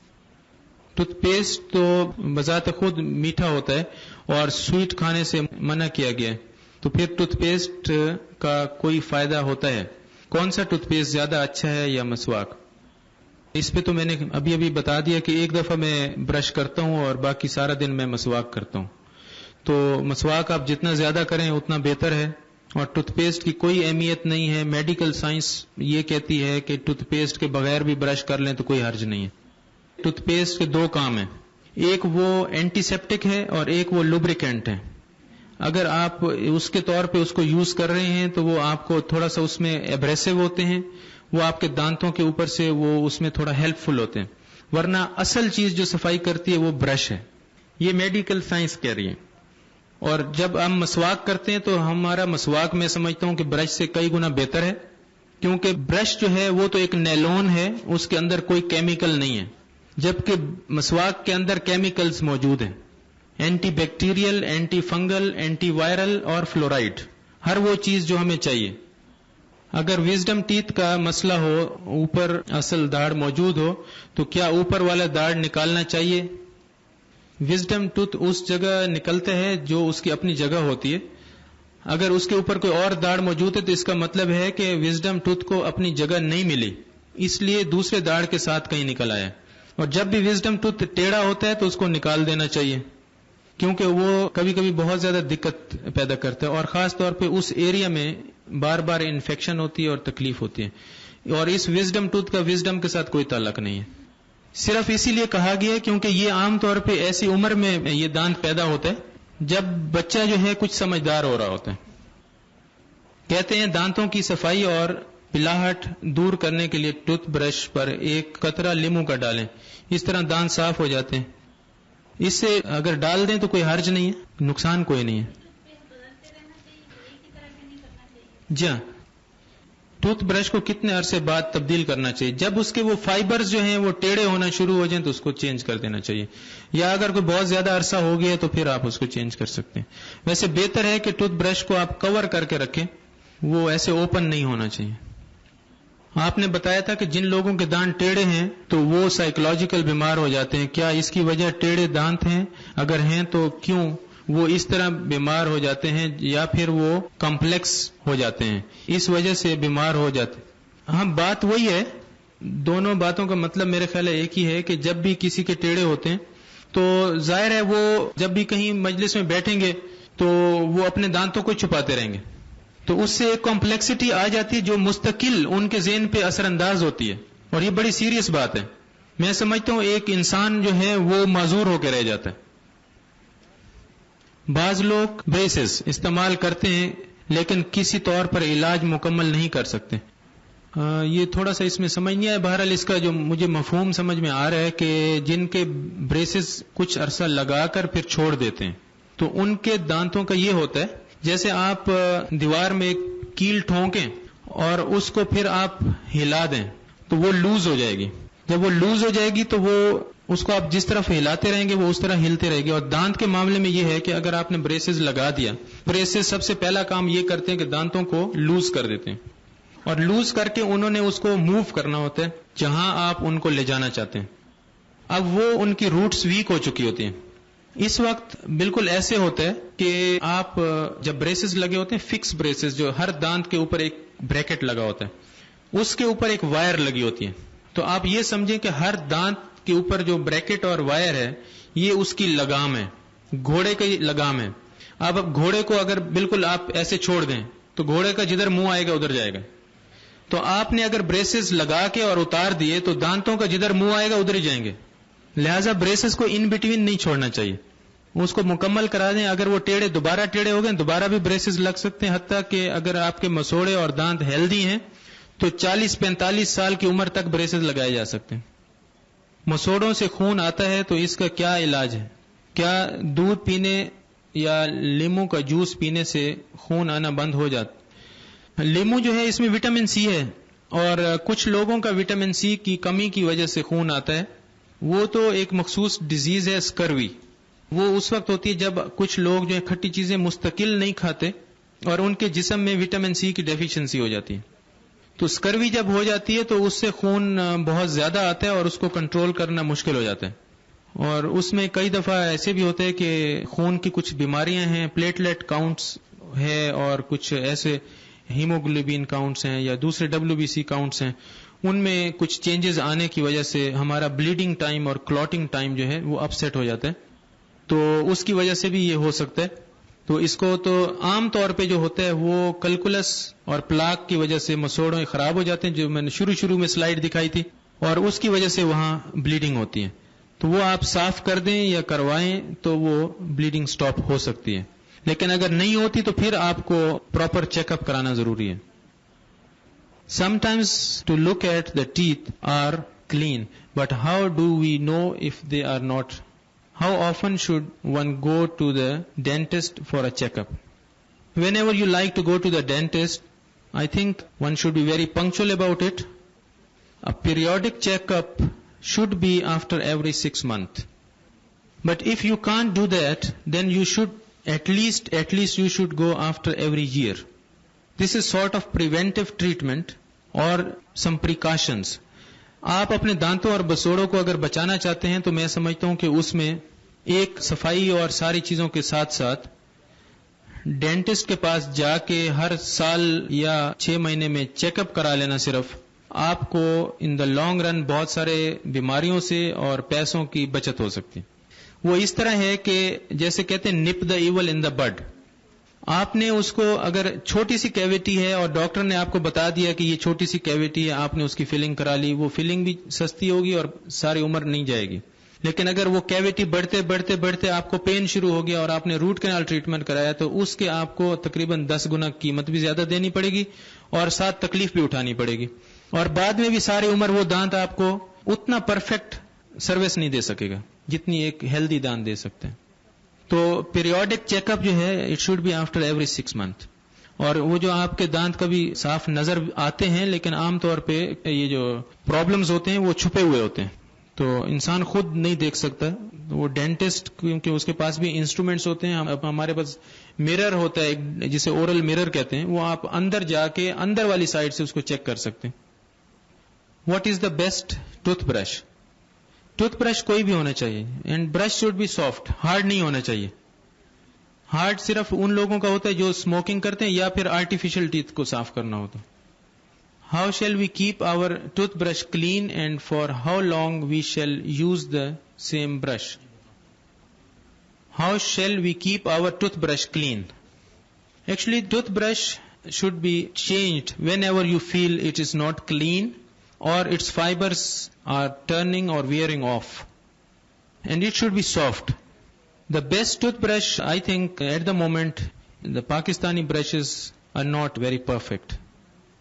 ٹوتھ پیسٹ تو بذات خود میٹھا ہوتا ہے اور سویٹ کھانے سے منع کیا گیا ہے، تو پھر ٹوتھ پیسٹ کا کوئی فائدہ ہوتا ہے؟ کون سا ٹوتھ پیسٹ زیادہ اچھا ہے یا مسواک؟ اس پہ تو میں نے ابھی بتا دیا کہ ایک دفعہ میں برش کرتا ہوں اور باقی سارا دن میں مسواک کرتا ہوں۔ تو مسواک آپ جتنا زیادہ کریں اتنا بہتر ہے، اور ٹوتھ پیسٹ کی کوئی اہمیت نہیں ہے۔ میڈیکل سائنس یہ کہتی ہے کہ ٹوتھ پیسٹ کے بغیر بھی برش کر لیں تو کوئی حرج نہیں ہے۔ ٹوتھ پیسٹ کے دو کام ہیں، ایک وہ اینٹی سیپٹک ہے اور ایک وہ لوبریکینٹ ہے۔ اگر آپ اس کے طور پہ اس کو یوز کر رہے ہیں تو وہ آپ کو تھوڑا سا اس میں ایبریسو ہوتے ہیں، وہ آپ کے دانتوں کے اوپر سے وہ اس میں تھوڑا ہیلپ فل ہوتے ہیں، ورنہ اصل چیز جو صفائی کرتی ہے وہ برش ہے، یہ میڈیکل سائنس کہہ رہی ہے۔ اور جب ہم مسواک کرتے ہیں تو ہمارا مسواک میں سمجھتا ہوں کہ برش سے کئی گنا بہتر ہے، کیونکہ برش جو ہے وہ تو ایک نیلون ہے، اس کے اندر کوئی کیمیکل نہیں ہے، جبکہ مسواک کے اندر کیمیکلز موجود ہیں، anti bacterial, anti fungal, anti viral اور فلورائڈ، ہر وہ چیز جو ہمیں چاہیے۔ اگر وزڈم ٹیتھ کا مسئلہ ہو، اوپر اصل داڑھ موجود ہو، تو کیا اوپر والا داڑھ نکالنا چاہیے؟ وزڈم ٹوتھ اس جگہ نکلتا ہے جو اس کی اپنی جگہ ہوتی ہے، اگر اس کے اوپر کوئی اور داڑھ موجود ہے تو اس کا مطلب ہے کہ وزڈم ٹوتھ کو اپنی جگہ نہیں ملی، اس لیے دوسرے داڑھ کے ساتھ کہیں نکل آیا۔ اور جب بھی وزڈم ٹوتھ ٹیڑھا ہوتا ہے تو اس کو نکال دینا چاہیے، کیونکہ وہ کبھی کبھی بہت زیادہ دقت پیدا کرتا ہے، اور خاص طور پہ اس ایریا میں بار بار انفیکشن ہوتی ہے اور تکلیف ہوتی ہے، اور اس وزڈم ٹوتھ کا وزڈم کے ساتھ کوئی تعلق نہیں ہے۔ صرف اسی لیے کہا گیا ہے کیونکہ یہ عام طور پہ ایسی عمر میں یہ دانت پیدا ہوتا ہے جب بچہ جو ہے کچھ سمجھدار ہو رہا ہوتا ہے۔ کہتے ہیں دانتوں کی صفائی اور پلاہٹ دور کرنے کے لیے ٹوتھ برش پر ایک قطرہ لیموں کا ڈالیں، اس طرح دانت صاف ہو جاتے ہیں۔ اس سے اگر ڈال دیں تو کوئی حرج نہیں ہے، نقصان کوئی نہیں ہے۔ جی ہاں، ٹوتھ برش کو کتنے عرصے بعد تبدیل کرنا چاہیے؟ جب اس کے وہ فائبرز جو ہیں وہ ٹیڑھے ہونا شروع ہو جائیں تو اس کو چینج کر دینا چاہیے، یا اگر کوئی بہت زیادہ عرصہ ہو گیا تو پھر آپ اس کو چینج کر سکتے ہیں۔ ویسے بہتر ہے کہ ٹوتھ برش کو آپ کور کر کے رکھیں، وہ ایسے اوپن نہیں ہونا چاہیے۔ آپ نے بتایا تھا کہ جن لوگوں کے دانت ٹیڑھے ہیں تو وہ سائیکولوجیکل بیمار ہو جاتے ہیں، کیا اس کی وجہ ٹیڑھے دانت ہیں؟ اگر ہیں تو کیوں وہ اس طرح بیمار ہو جاتے ہیں، یا پھر وہ کمپلیکس ہو جاتے ہیں اس وجہ سے بیمار ہو جاتے ہیں؟ ہاں، بات وہی ہے، دونوں باتوں کا مطلب میرے خیال ہے ایک ہی ہے کہ جب بھی کسی کے ٹیڑھے ہوتے ہیں تو ظاہر ہے وہ جب بھی کہیں مجلس میں بیٹھیں گے تو وہ اپنے دانتوں کو چھپاتے رہیں گے، تو اس سے ایک کمپلیکسٹی آ جاتی ہے جو مستقل ان کے ذہن پہ اثر انداز ہوتی ہے، اور یہ بڑی سیریس بات ہے۔ میں سمجھتا ہوں ایک انسان جو ہے وہ معذور ہو کے رہ جاتا ہے۔ بعض لوگ بریسز استعمال کرتے ہیں لیکن کسی طور پر علاج مکمل نہیں کر سکتے، یہ تھوڑا سا اس میں سمجھ نہیں آیا۔ بہرحال اس کا جو مجھے مفہوم سمجھ میں آ رہا ہے کہ جن کے بریسز کچھ عرصہ لگا کر پھر چھوڑ دیتے ہیں تو ان کے دانتوں کا یہ ہوتا ہے جیسے آپ دیوار میں ایک کیل ٹھونکیں اور اس کو پھر آپ ہلا دیں تو وہ لوز ہو جائے گی، جب وہ لوز ہو جائے گی تو وہ اس کو آپ جس طرف ہلاتے رہیں گے وہ اس طرح ہلتے رہے گی۔ اور دانت کے معاملے میں یہ ہے کہ اگر آپ نے بریسز لگا دیا، بریسز سب سے پہلا کام یہ کرتے ہیں کہ دانتوں کو لوز کر دیتے ہیں، اور لوز کر کے انہوں نے اس کو موو کرنا ہوتا ہے جہاں آپ ان کو لے جانا چاہتے ہیں۔ اب وہ ان کی روٹس ویک ہو چکی ہوتی ہیں، اس وقت بالکل ایسے ہوتا ہے کہ آپ جب بریسز لگے ہوتے ہیں، فکس بریسز جو ہر دانت کے اوپر ایک بریکٹ لگا ہوتا ہے، اس کے اوپر ایک وائر لگی ہوتی ہے، تو آپ یہ سمجھیں کہ ہر دانت کے اوپر جو بریکٹ اور وائر ہے یہ اس کی لگام ہے، گھوڑے کی لگام ہے۔ اب گھوڑے کو اگر بالکل آپ ایسے چھوڑ دیں تو گھوڑے کا جدھر منہ آئے گا ادھر جائے گا، تو آپ نے اگر بریسز لگا کے اور اتار دیے تو دانتوں کا جدھر منہ آئے گا ادھر ہی جائیں گے. لہذا بریسز کو ان بٹوین نہیں چھوڑنا چاہیے, اس کو مکمل کرا دیں. اگر وہ دوبارہ ٹیڑھے ہو گئے دوبارہ بھی بریسز لگ سکتے ہیں, حتیٰ کہ اگر آپ کے مسوڑے اور دانت ہیلدی ہیں تو 40-45 سال کی عمر تک بریسز لگائے جا سکتے ہیں. مسوڑوں سے خون آتا ہے تو اس کا کیا علاج ہے؟ کیا دودھ پینے یا لیمو کا جوس پینے سے خون آنا بند ہو جاتا؟ لیمو جو ہے اس میں وٹامن سی ہے, اور کچھ لوگوں کا وٹامن سی کی کمی کی وجہ سے خون آتا ہے. وہ تو ایک مخصوص ڈیزیز ہے اسکروی. وہ اس وقت ہوتی ہے جب کچھ لوگ جو ہے کھٹی چیزیں مستقل نہیں کھاتے اور ان کے جسم میں وٹامن سی کی ڈیفیشنسی ہو جاتی ہے. تو اسکروی جب ہو جاتی ہے تو اس سے خون بہت زیادہ آتا ہے اور اس کو کنٹرول کرنا مشکل ہو جاتا ہے. اور اس میں کئی دفعہ ایسے بھی ہوتے ہیں کہ خون کی کچھ بیماریاں ہیں, پلیٹلیٹ کاؤنٹس ہے اور کچھ ایسے ہیموگلوبین کاؤنٹس ہیں یا دوسرے WBC کاؤنٹس ہیں, ان میں کچھ چینجز آنے کی وجہ سے ہمارا بلیڈنگ ٹائم اور کلوٹنگ ٹائم جو ہے وہ اپ سیٹ ہو جاتا ہے. تو اس کی وجہ سے بھی یہ ہو سکتا ہے. تو اس کو تو عام طور پہ جو ہوتا ہے وہ کلکولس اور پلاک کی وجہ سے مسوڑوں خراب ہو جاتے ہیں, جو میں نے شروع میں سلائیڈ دکھائی تھی, اور اس کی وجہ سے وہاں بلیڈنگ ہوتی ہے. تو وہ آپ صاف کر دیں یا کروائیں تو وہ بلیڈنگ سٹاپ ہو سکتی ہے. لیکن اگر نہیں ہوتی تو پھر آپ کو پراپر چیک اپ کرانا ضروری ہے. Sometimes to look at the teeth are clean, but how do we know if they are not? How often should one go to the dentist for a checkup? Whenever you like to go to the dentist, I think one should be very punctual about it. A periodic checkup should be after every 6 months. But if you can't do that, then you should at least you should go after every year. This is sort of preventive treatment or some precautions. آپ اپنے دانتوں اور بسوڑوں کو اگر بچانا چاہتے ہیں تو میں سمجھتا ہوں کہ اس میں ایک صفائی اور ساری چیزوں کے ساتھ ساتھ ڈینٹسٹ کے پاس جا کے ہر سال یا 6 مہینے میں چیک اپ کرا لینا صرف آپ کو ان دا لانگ رن بہت سارے بیماریوں سے اور پیسوں کی بچت ہو سکتی. وہ اس طرح ہے کہ جیسے کہتے ہیں نپ دا ایول ان دا بڈ. آپ نے اس کو اگر چھوٹی سی کیویٹی ہے اور ڈاکٹر نے آپ کو بتا دیا کہ یہ چھوٹی سی کیویٹی ہے, آپ نے اس کی فلنگ کرا لی, وہ فلنگ بھی سستی ہوگی اور ساری عمر نہیں جائے گی. لیکن اگر وہ کیویٹی بڑھتے آپ کو پین شروع ہو گیا اور آپ نے روٹ کینال ٹریٹمنٹ کرایا تو اس کے آپ کو تقریباً 10 گنا قیمت بھی زیادہ دینی پڑے گی اور ساتھ تکلیف بھی اٹھانی پڑے گی, اور بعد میں بھی ساری عمر وہ دانت آپ کو اتنا پرفیکٹ سروس نہیں دے سکے گا جتنی ایک ہیلدی دانت دے سکتے ہیں. تو پیریوڈک چیک اپ جو ہے it should be after every 6 months. اور وہ جو آپ کے دانت کبھی صاف نظر آتے ہیں لیکن عام طور پہ یہ جو پرابلمز ہوتے ہیں وہ چھپے ہوئے ہوتے ہیں, تو انسان خود نہیں دیکھ سکتا. وہ ڈینٹسٹ کیونکہ اس کے پاس بھی انسٹرومنٹس ہوتے ہیں, ہمارے پاس میرر ہوتا ہے جسے اورل میرر کہتے ہیں, وہ آپ اندر جا کے اندر والی سائڈ سے اس کو چیک کر سکتے ہیں. What is the best tooth brush? Tooth brush کوئی بھی ہونا چاہیے, and brush should be soft, hard نہیں ہونا چاہیے. ہارڈ صرف ان لوگوں کا ہوتا ہے جو اسموکنگ کرتے ہیں یا پھر آرٹیفیشل ٹیتھ کو صاف کرنا ہوتا ہے. How shall we keep our tooth brush clean and for how long we shall use the same brush? How shall we keep our tooth brush clean? Actually tooth brush should be changed whenever you feel it is not clean or its fibers are turning or wearing off, and it should be soft. The best toothbrush, I think, at the moment, the Pakistani brushes are not very perfect.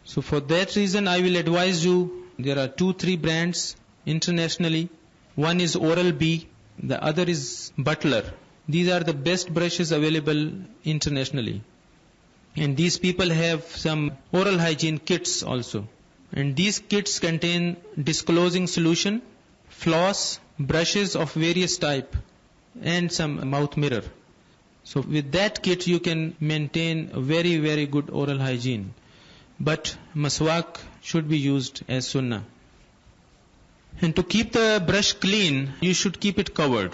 So for that reason, I will advise you, there are 2-3 brands internationally. One is Oral-B, the other is Butler. These are the best brushes available internationally. And these people have some oral hygiene kits also. And these kits contain disclosing solution, floss, brushes of various type, and some mouth mirror. So with that kit you can maintain a very, very good oral hygiene. But maswak should be used as sunnah. And to keep the brush clean, you should keep it covered.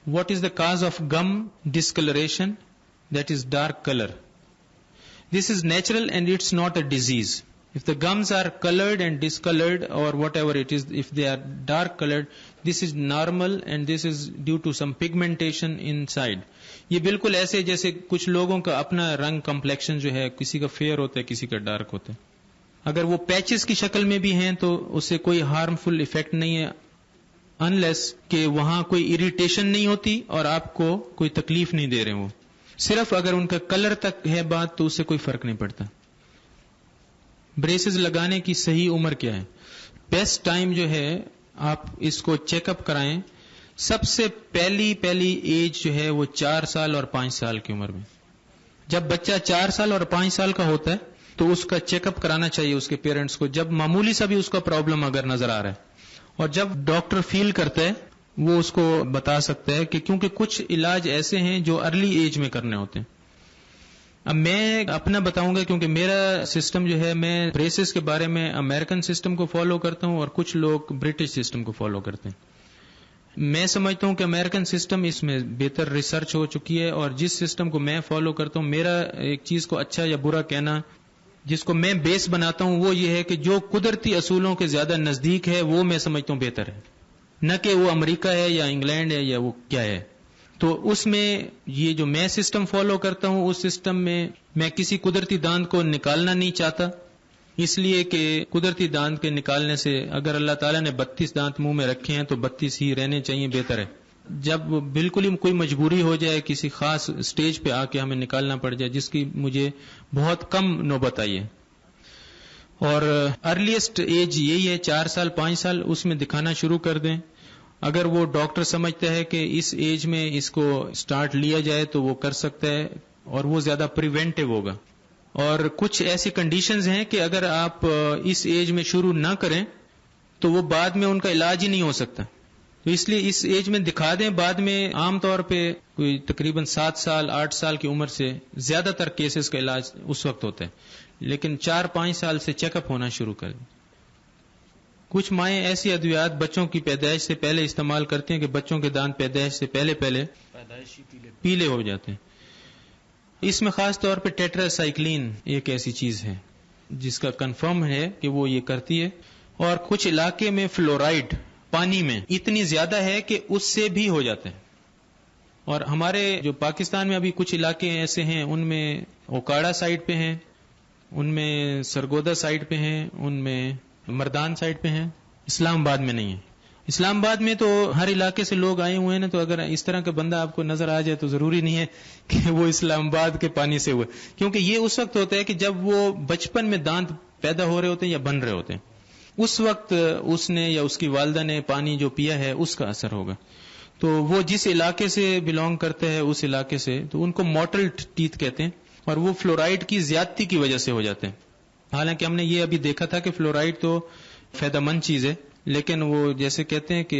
What is the cause of gum discoloration? That is dark color. This is natural and it's not a disease. If the gums are colored and discolored or whatever it is, if they are dark colored, this is normal and this is due to some pigmentation inside. یہ بالکل ایسے جیسے کچھ لوگوں کا اپنا رنگ complexion جو ہے, کسی کا فیئر ہوتا ہے کسی کا ڈارک ہوتا ہے. اگر وہ پیچز کی شکل میں بھی ہیں تو اس سے کوئی ہارمفل ایفیکٹ نہیں ہے، انلیس کہ وہاں کوئی اریٹیشن نہیں ہوتی اور آپ کو کوئی تکلیف نہیں دے رہے وہ، صرف اگر ان کا کلر تک ہے بات تو اس سے کوئی فرق نہیں پڑتا. بریسز لگانے کی صحیح عمر کیا ہے؟ بیسٹ ٹائم جو ہے آپ اس کو چیک اپ کرائیں. سب سے پہلی ایج جو ہے وہ 4 سال اور 5 سال کی عمر میں. جب بچہ 4 سال اور 5 سال کا ہوتا ہے تو اس کا چیک اپ کرانا چاہیے اس کے پیرنٹس کو، جب معمولی سا بھی اس کا پرابلم اگر نظر آ رہا ہے. اور جب ڈاکٹر فیل کرتا ہے وہ اس کو بتا سکتا ہے، کہ کیونکہ کچھ علاج ایسے ہیں جو ارلی ایج میں کرنے ہوتے ہیں. اب میں اپنا بتاؤں گا کیونکہ میرا سسٹم جو ہے، میں بریسز کے بارے میں امریکن سسٹم کو فالو کرتا ہوں اور کچھ لوگ برٹش سسٹم کو فالو کرتے ہیں. میں سمجھتا ہوں کہ امریکن سسٹم اس میں بہتر ریسرچ ہو چکی ہے، اور جس سسٹم کو میں فالو کرتا ہوں، میرا ایک چیز کو اچھا یا برا کہنا جس کو میں بیس بناتا ہوں وہ یہ ہے کہ جو قدرتی اصولوں کے زیادہ نزدیک ہے وہ میں سمجھتا ہوں بہتر ہے، نہ کہ وہ امریکہ ہے یا انگلینڈ ہے یا وہ کیا ہے. تو اس میں یہ جو میں سسٹم فالو کرتا ہوں اس سسٹم میں کسی قدرتی دانت کو نکالنا نہیں چاہتا، اس لیے کہ قدرتی دانت کے نکالنے سے اگر اللہ تعالیٰ نے 32 دانت منہ میں رکھے ہیں تو 32 ہی رہنے چاہیے، بہتر ہے. جب بالکل ہی کوئی مجبوری ہو جائے، کسی خاص سٹیج پہ آ کے ہمیں نکالنا پڑ جائے، جس کی مجھے بہت کم نوبت آئی ہے، اور ارلیسٹ ایج یہی ہے 4 سال 5 سال، اس میں دکھانا شروع کر دیں. اگر وہ ڈاکٹر سمجھتا ہے کہ اس ایج میں اس کو سٹارٹ لیا جائے تو وہ کر سکتا ہے، اور وہ زیادہ پریونٹیو ہوگا. اور کچھ ایسی کنڈیشنز ہیں کہ اگر آپ اس ایج میں شروع نہ کریں تو وہ بعد میں ان کا علاج ہی نہیں ہو سکتا. تو اس لیے اس ایج میں دکھا دیں. بعد میں عام طور پہ کوئی تقریباً 7 سال 8 سال کی عمر سے زیادہ تر کیسز کا علاج اس وقت ہوتا ہے، لیکن 4-5 سال سے چیک اپ ہونا شروع کر دیں. کچھ مائیں ایسی ادویات بچوں کی پیدائش سے پہلے استعمال کرتے ہیں کہ بچوں کے دانت پیدائش سے پہلے پیلے ہو جاتے ہیں. اس میں خاص طور پہ ٹیٹرا سائیکلین ایک ایسی چیز ہے جس کا کنفرم ہے کہ وہ یہ کرتی ہے. اور کچھ علاقے میں فلورائڈ پانی میں اتنی زیادہ ہے کہ اس سے بھی ہو جاتے ہیں. اور ہمارے جو پاکستان میں ابھی کچھ علاقے ایسے ہیں، ان میں اوکاڑا سائڈ پہ ہیں، ان میں سرگودا سائڈ پہ ہیں، ان میں مردان سائڈ پہ ہیں، اسلام آباد میں نہیں ہے. اسلام آباد میں تو ہر علاقے سے لوگ آئے ہوئے ہیں نا، تو اگر اس طرح کا بندہ آپ کو نظر آ جائے تو ضروری نہیں ہے کہ وہ اسلام آباد کے پانی سے ہوئے، کیونکہ یہ اس وقت ہوتا ہے کہ جب وہ بچپن میں دانت پیدا ہو رہے ہوتے ہیں یا بن رہے ہوتے ہیں، اس وقت اس نے یا اس کی والدہ نے پانی جو پیا ہے اس کا اثر ہوگا. تو وہ جس علاقے سے بلونگ کرتے ہیں اس علاقے سے، تو ان کو موٹل ٹیتھ کہتے ہیں، اور وہ فلورائڈ کی زیادتی کی وجہ سے ہو جاتے ہیں. حالانکہ ہم نے یہ ابھی دیکھا تھا کہ فلورائڈ تو فائدہ مند چیز ہے، لیکن وہ جیسے کہتے ہیں کہ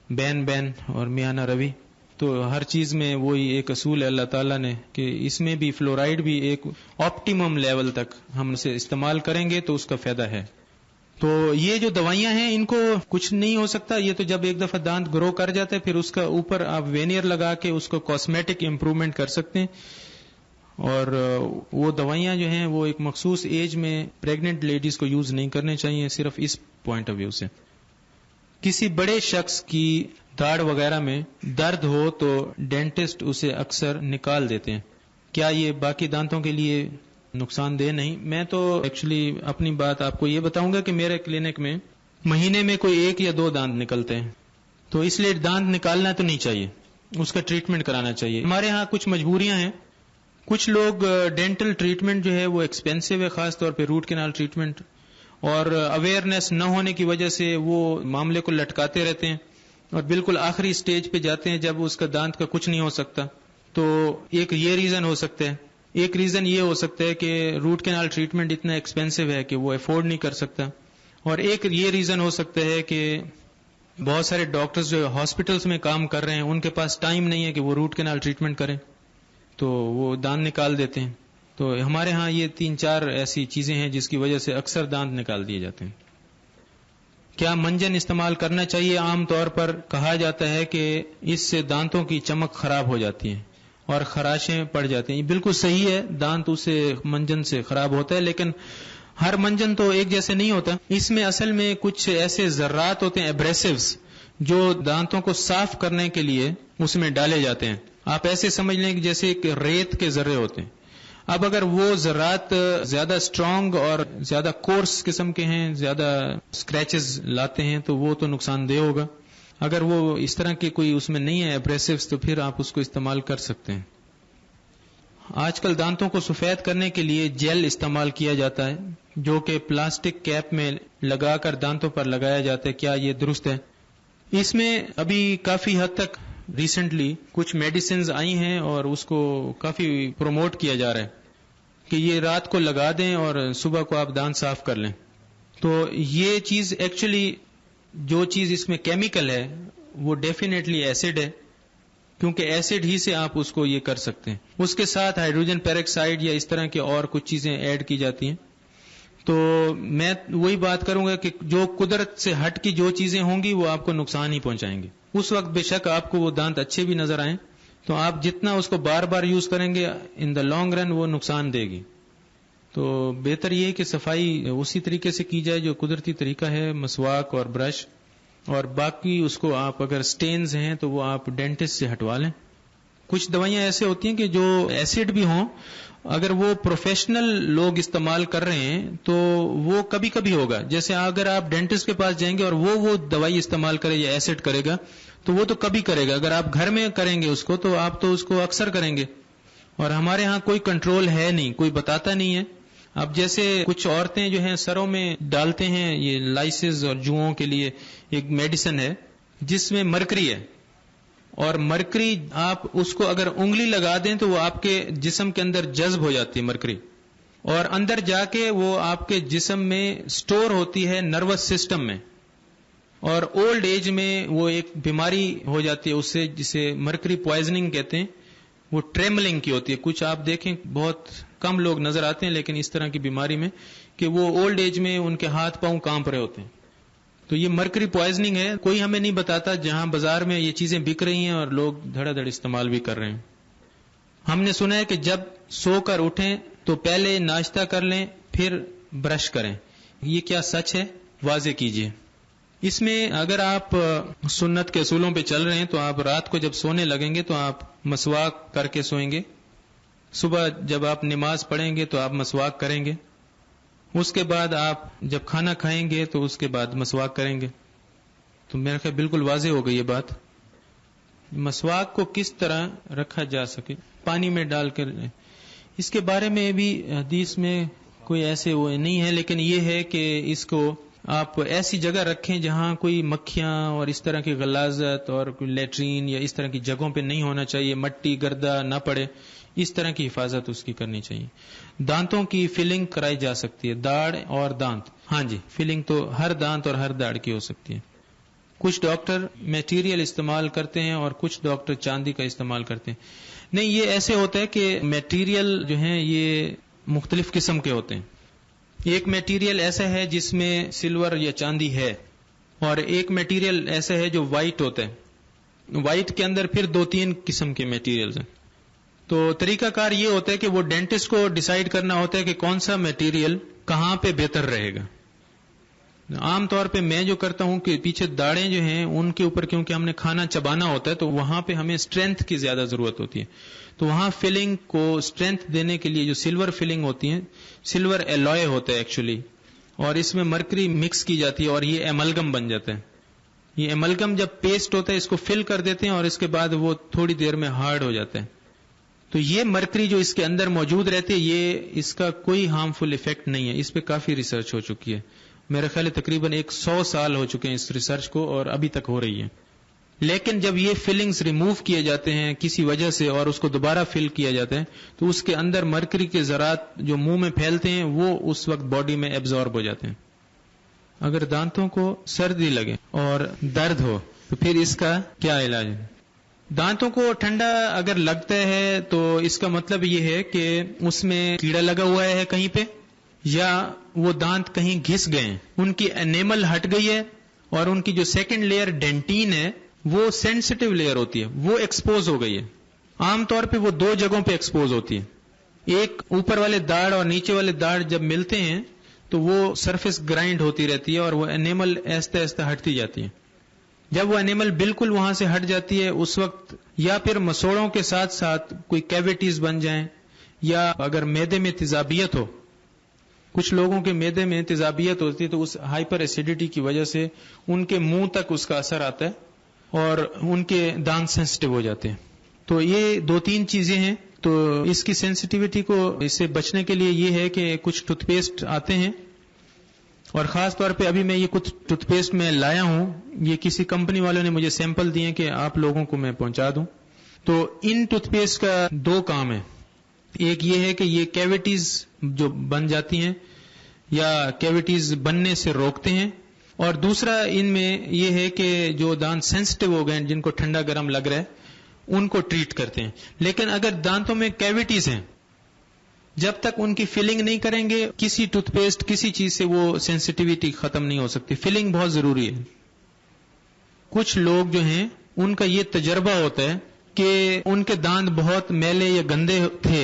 بین اور میانہ روی، تو ہر چیز میں وہی ایک اصول ہے اللہ تعالیٰ نے کہ اس میں بھی فلورائڈ بھی ایک آپٹیمم لیول تک ہم اسے استعمال کریں گے تو اس کا فائدہ ہے. تو یہ جو دوائیاں ہیں ان کو کچھ نہیں ہو سکتا. یہ تو جب ایک دفعہ دانت گرو کر جاتا ہے پھر اس کا اوپر آپ وینئر لگا کے اس کو کاسمیٹک امپروومنٹ کر سکتے ہیں. اور وہ دوائیاں جو ہیں وہ ایک مخصوص ایج میں پریگننٹ لیڈیز کو یوز نہیں کرنے چاہیے، صرف اس پوائنٹ آف ویو سے. کسی بڑے شخص کی داڑھ وغیرہ میں درد ہو تو ڈینٹسٹ اسے اکثر نکال دیتے ہیں. کیا یہ باقی دانتوں کے لیے نقصان دہ نہیں؟ میں تو ایکچولی اپنی بات آپ کو یہ بتاؤں گا کہ میرے کلینک میں مہینے میں کوئی 1 یا 2 دانت نکلتے ہیں، تو اس لیے دانت نکالنا تو نہیں چاہیے، اس کا ٹریٹمنٹ کرانا چاہیے. ہمارے ہاں کچھ مجبوریاں ہیں. کچھ لوگ ڈینٹل ٹریٹمنٹ جو ہے وہ ایکسپینسو ہے، خاص طور پہ روٹ کینال ٹریٹمنٹ، اور اویئرنیس نہ ہونے کی وجہ سے وہ معاملے کو لٹکاتے رہتے ہیں اور بالکل آخری سٹیج پہ جاتے ہیں جب اس کا دانت کا کچھ نہیں ہو سکتا. تو ایک یہ ریزن ہو سکتا ہے. ایک ریزن یہ ہو سکتا ہے کہ روٹ کینال ٹریٹمنٹ اتنا ایکسپینسو ہے کہ وہ افورڈ نہیں کر سکتا. اور ایک یہ ریزن ہو سکتا ہے کہ بہت سارے ڈاکٹرز جو ہاسپٹلز میں کام کر رہے ہیں ان کے پاس ٹائم نہیں ہے کہ وہ روٹ کینال ٹریٹمنٹ کریں، تو وہ دانت نکال دیتے ہیں. تو ہمارے ہاں یہ 3-4 ایسی چیزیں ہیں جس کی وجہ سے اکثر دانت نکال دیے جاتے ہیں. کیا منجن استعمال کرنا چاہیے؟ عام طور پر کہا جاتا ہے کہ اس سے دانتوں کی چمک خراب ہو جاتی ہے اور خراشیں پڑ جاتی ہیں. یہ بالکل صحیح ہے، دانت اسے منجن سے خراب ہوتا ہے، لیکن ہر منجن تو ایک جیسے نہیں ہوتا. اس میں اصل میں کچھ ایسے ذرات ہوتے ہیں ایبریسیوز جو دانتوں کو صاف کرنے کے لیے اس میں ڈالے جاتے ہیں. آپ ایسے سمجھ لیں کہ جیسے ایک ریت کے ذرے ہوتے ہیں. اب اگر وہ ذرات زیادہ سٹرونگ اور زیادہ کورس قسم کے ہیں، زیادہ اسکریچز لاتے ہیں، تو وہ تو نقصان دہ ہوگا. اگر وہ اس طرح کے کوئی اس میں نہیں ہے ایبریسوز، تو پھر آپ اس کو استعمال کر سکتے ہیں. آج کل دانتوں کو سفید کرنے کے لیے جیل استعمال کیا جاتا ہے، جو کہ پلاسٹک کیپ میں لگا کر دانتوں پر لگایا جاتا ہے. کیا یہ درست ہے؟ اس میں ابھی کافی حد تک ریسنٹلی کچھ میڈیسنز آئی ہیں اور اس کو کافی پروموٹ کیا جا رہا ہے کہ یہ رات کو لگا دیں اور صبح کو آپ دانت صاف کر لیں. تو یہ چیز ایکچولی جو چیز اس میں کیمیکل ہے وہ ڈیفینیٹلی ایسڈ ہے، کیونکہ ایسڈ ہی سے آپ اس کو یہ کر سکتے ہیں. اس کے ساتھ ہائیڈروجن پیروکسائڈ یا اس طرح کی اور کچھ چیزیں ایڈ کی جاتی ہیں. تو میں وہی بات کروں گا کہ جو قدرت سے ہٹ کی جو چیزیں ہوں گی وہ آپ کو نقصان ہی پہنچائیں گے. اس وقت بے شک آپ کو وہ دانت اچھے بھی نظر آئیں، تو آپ جتنا اس کو بار بار یوز کریں گے ان دا لانگ رن وہ نقصان دے گی. تو بہتر یہ ہے کہ صفائی اسی طریقے سے کی جائے جو قدرتی طریقہ ہے، مسواک اور برش، اور باقی اس کو آپ اگر سٹینز ہیں تو وہ آپ ڈینٹسٹ سے ہٹوا لیں. کچھ دوائیاں ایسے ہوتی ہیں کہ جو ایسڈ بھی ہوں، اگر وہ پروفیشنل لوگ استعمال کر رہے ہیں تو وہ کبھی کبھی ہوگا. جیسے اگر آپ ڈینٹسٹ کے پاس جائیں گے اور وہ دوائی استعمال کرے یا ایسڈ کرے گا تو وہ تو کبھی کرے گا. اگر آپ گھر میں کریں گے اس کو تو آپ تو اس کو اکثر کریں گے. اور ہمارے ہاں کوئی کنٹرول ہے نہیں، کوئی بتاتا نہیں ہے. اب جیسے کچھ عورتیں جو ہیں سروں میں ڈالتے ہیں یہ لائسز اور جوؤں کے لیے ایک میڈیسن ہے جس میں مرکری ہے، اور مرکری آپ اس کو اگر انگلی لگا دیں تو وہ آپ کے جسم کے اندر جذب ہو جاتی ہے مرکری، اور اندر جا کے وہ آپ کے جسم میں سٹور ہوتی ہے نروس سسٹم میں، اور اولڈ ایج میں وہ ایک بیماری ہو جاتی ہے اس سے، جسے مرکری پوائزننگ کہتے ہیں. وہ ٹریملنگ کی ہوتی ہے. کچھ آپ دیکھیں بہت کم لوگ نظر آتے ہیں لیکن اس طرح کی بیماری میں کہ وہ اولڈ ایج میں ان کے ہاتھ پاؤں کانپ رہے ہوتے ہیں. تو یہ مرکری پوائزننگ ہے. کوئی ہمیں نہیں بتاتا. جہاں بازار میں یہ چیزیں بک رہی ہیں اور لوگ دھڑا دھڑ استعمال بھی کر رہے ہیں. ہم نے سنا ہے کہ جب سو کر اٹھیں تو پہلے ناشتہ کر لیں پھر برش کریں. یہ کیا سچ ہے؟ واضح کیجئے. اس میں اگر آپ سنت کے اصولوں پہ چل رہے ہیں تو آپ رات کو جب سونے لگیں گے تو آپ مسواک کر کے سوئیں گے. صبح جب آپ نماز پڑھیں گے تو آپ مسواک کریں گے. اس کے بعد آپ جب کھانا کھائیں گے تو اس کے بعد مسواک کریں گے. تو میرا خیال بالکل واضح ہو گئی یہ بات. مسواک کو کس طرح رکھا جا سکے پانی میں ڈال کر، اس کے بارے میں بھی حدیث میں کوئی ایسے وہ نہیں ہے، لیکن یہ ہے کہ اس کو آپ ایسی جگہ رکھیں جہاں کوئی مکھیاں اور اس طرح کی غلاظت اور کوئی لیٹرین یا اس طرح کی جگہوں پہ نہیں ہونا چاہیے. مٹی گردہ نہ پڑے، اس طرح کی حفاظت اس کی کرنی چاہیے. دانتوں کی فلنگ کرائی جا سکتی ہے، داڑھ اور دانت. ہاں جی، فلنگ تو ہر دانت اور ہر داڑھ کی ہو سکتی ہے. کچھ ڈاکٹر میٹیریل استعمال کرتے ہیں اور کچھ ڈاکٹر چاندی کا استعمال کرتے ہیں. نہیں، یہ ایسے ہوتا ہے کہ میٹیریل جو ہیں یہ مختلف قسم کے ہوتے ہیں. ایک میٹیریل ایسا ہے جس میں سلور یا چاندی ہے، اور ایک میٹیریل ایسا ہے جو وائٹ ہوتا ہے. وائٹ کے اندر پھر 2-3 قسم کے میٹیریلز ہیں. تو طریقہ کار یہ ہوتا ہے کہ وہ ڈینٹسٹ کو ڈیسائیڈ کرنا ہوتا ہے کہ کون سا میٹیریل کہاں پہ بہتر رہے گا. عام طور پہ میں جو کرتا ہوں کہ پیچھے داڑیں جو ہیں ان کے اوپر کیونکہ ہم نے کھانا چبانا ہوتا ہے تو وہاں پہ ہمیں اسٹرینتھ کی زیادہ ضرورت ہوتی ہے. تو وہاں فلنگ کو اسٹرینتھ دینے کے لیے جو سلور فلنگ ہوتی ہیں، سلور ایلوئے ہوتا ہے ایکچولی، اور اس میں مرکری مکس کی جاتی ہے اور یہ ایملگم بن جاتا ہے. یہ ایملگم جب پیسٹ ہوتا ہے اس کو فل کر دیتے ہیں اور اس کے بعد وہ تھوڑی دیر میں ہارڈ ہو جاتا ہے. تو یہ مرکری جو اس کے اندر موجود رہتی ہے یہ اس کا کوئی ہارمفل ایفیکٹ نہیں ہے. اس پہ کافی ریسرچ ہو چکی ہے. میرے خیال تقریباً 100 سال ہو چکے ہیں اس ریسرچ کو اور ابھی تک ہو رہی ہے. لیکن جب یہ فلنگز ریموو کیے جاتے ہیں کسی وجہ سے اور اس کو دوبارہ فل کیا جاتا ہے تو اس کے اندر مرکری کے ذرات جو منہ میں پھیلتے ہیں وہ اس وقت باڈی میں ایبزارب ہو جاتے ہیں. اگر دانتوں کو سردی لگے اور درد ہو تو پھر اس کا کیا علاج ہے؟ دانتوں کو ٹھنڈا اگر لگتا ہے تو اس کا مطلب یہ ہے کہ اس میں کیڑا لگا ہوا ہے کہیں پہ، یا وہ دانت کہیں گھس گئے ہیں، ان کی انیمل ہٹ گئی ہے اور ان کی جو سیکنڈ لیئر ڈینٹین ہے وہ سینسٹیو لیئر ہوتی ہے، وہ ایکسپوز ہو گئی ہے. عام طور پہ وہ 2 جگہوں پہ ایکسپوز ہوتی ہے. ایک اوپر والے داڑھ اور نیچے والے داڑھ جب ملتے ہیں تو وہ سرفیس گرائنڈ ہوتی رہتی ہے اور وہ انیمل آہستہ آہستہ ہٹتی جاتی ہے. جب وہ انیمل بالکل وہاں سے ہٹ جاتی ہے اس وقت یا پھر مسوڑوں کے ساتھ ساتھ کوئی کیویٹیز بن جائیں یا اگر معدے میں تیزابیت ہو، کچھ لوگوں کے معدے میں تیزابیت ہوتی ہے تو اس ہائپر ایسیڈیٹی کی وجہ سے ان کے منہ تک اس کا اثر آتا ہے اور ان کے دانت سینسٹیو ہو جاتے ہیں. تو یہ 2-3 چیزیں ہیں. تو اس کی سینسٹیوٹی کو اس سے بچنے کے لیے یہ ہے کہ کچھ ٹوتھ پیسٹ آتے ہیں، اور خاص طور پہ ابھی میں یہ کچھ ٹوتھ پیسٹ میں لایا ہوں، یہ کسی کمپنی والوں نے مجھے سیمپل دیے کہ آپ لوگوں کو میں پہنچا دوں. تو ان ٹوتھ پیسٹ کا 2 کام ہے. ایک یہ ہے کہ یہ کیویٹیز جو بن جاتی ہیں یا کیویٹیز بننے سے روکتے ہیں، اور دوسرا ان میں یہ ہے کہ جو دانت سینسٹیو ہو گئے جن کو ٹھنڈا گرم لگ رہا ہے ان کو ٹریٹ کرتے ہیں. لیکن اگر دانتوں میں کیویٹیز ہیں، جب تک ان کی فلنگ نہیں کریں گے کسی ٹوتھ پیسٹ کسی چیز سے وہ سینسٹیوٹی ختم نہیں ہو سکتی. فلنگ بہت ضروری ہے. کچھ لوگ جو ہیں ان کا یہ تجربہ ہوتا ہے کہ ان کے دانت بہت میلے یا گندے تھے